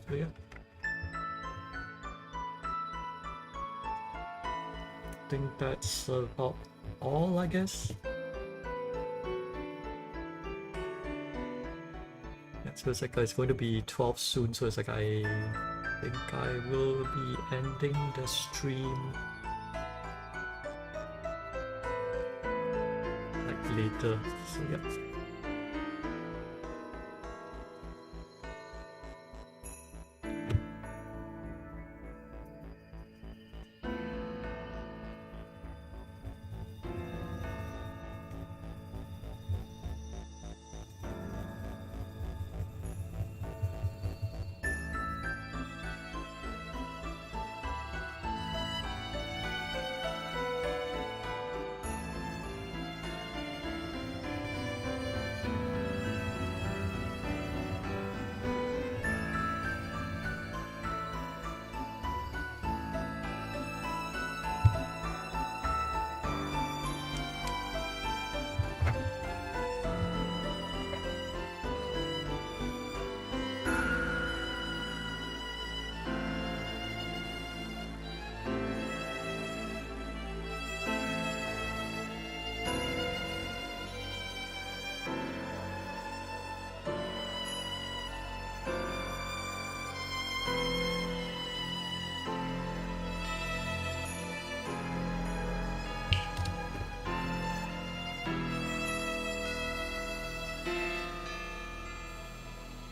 So yeah. I think that's about all, I guess. Yeah, so it's like it's going to be 12 soon, so it's like I think I will be ending the stream like later. So yeah.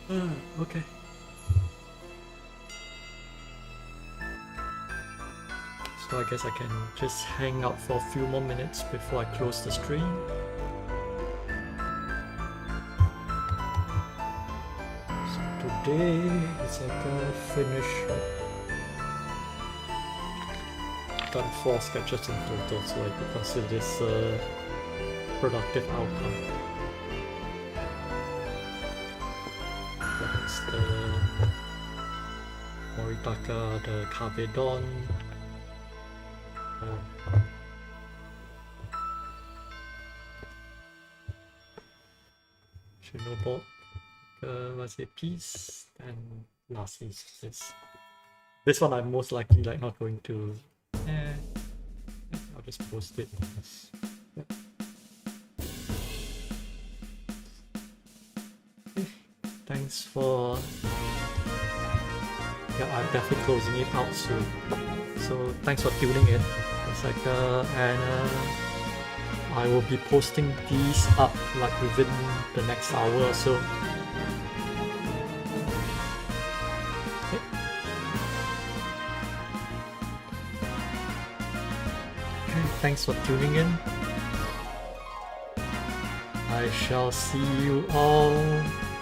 Okay. So I guess I can just hang out for a few more minutes before I close the stream. So today it's like a finish. Done 4 sketches in total, so I could consider this a productive outcome. That's the Moritaka, the Kavedon. Shinobot, what's it, Peace, and lastly this one I'm most likely like not going to. I'll just post it. Yeah. Okay. Thanks for. Yeah, I'm definitely closing it out soon. So thanks for tuning in. It's like I will be posting these up like within the next hour or so. Okay. Thanks for tuning in. I shall see you all,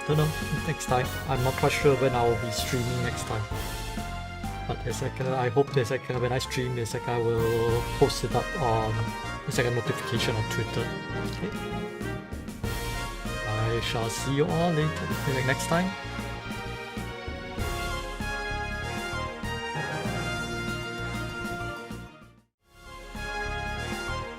don't know, next time. I'm not quite sure when I'll be streaming next time. But it's like, I hope there's like when I stream, there's like I will post it up on, it's like a notification on Twitter. Okay. I shall see you all later, like next time.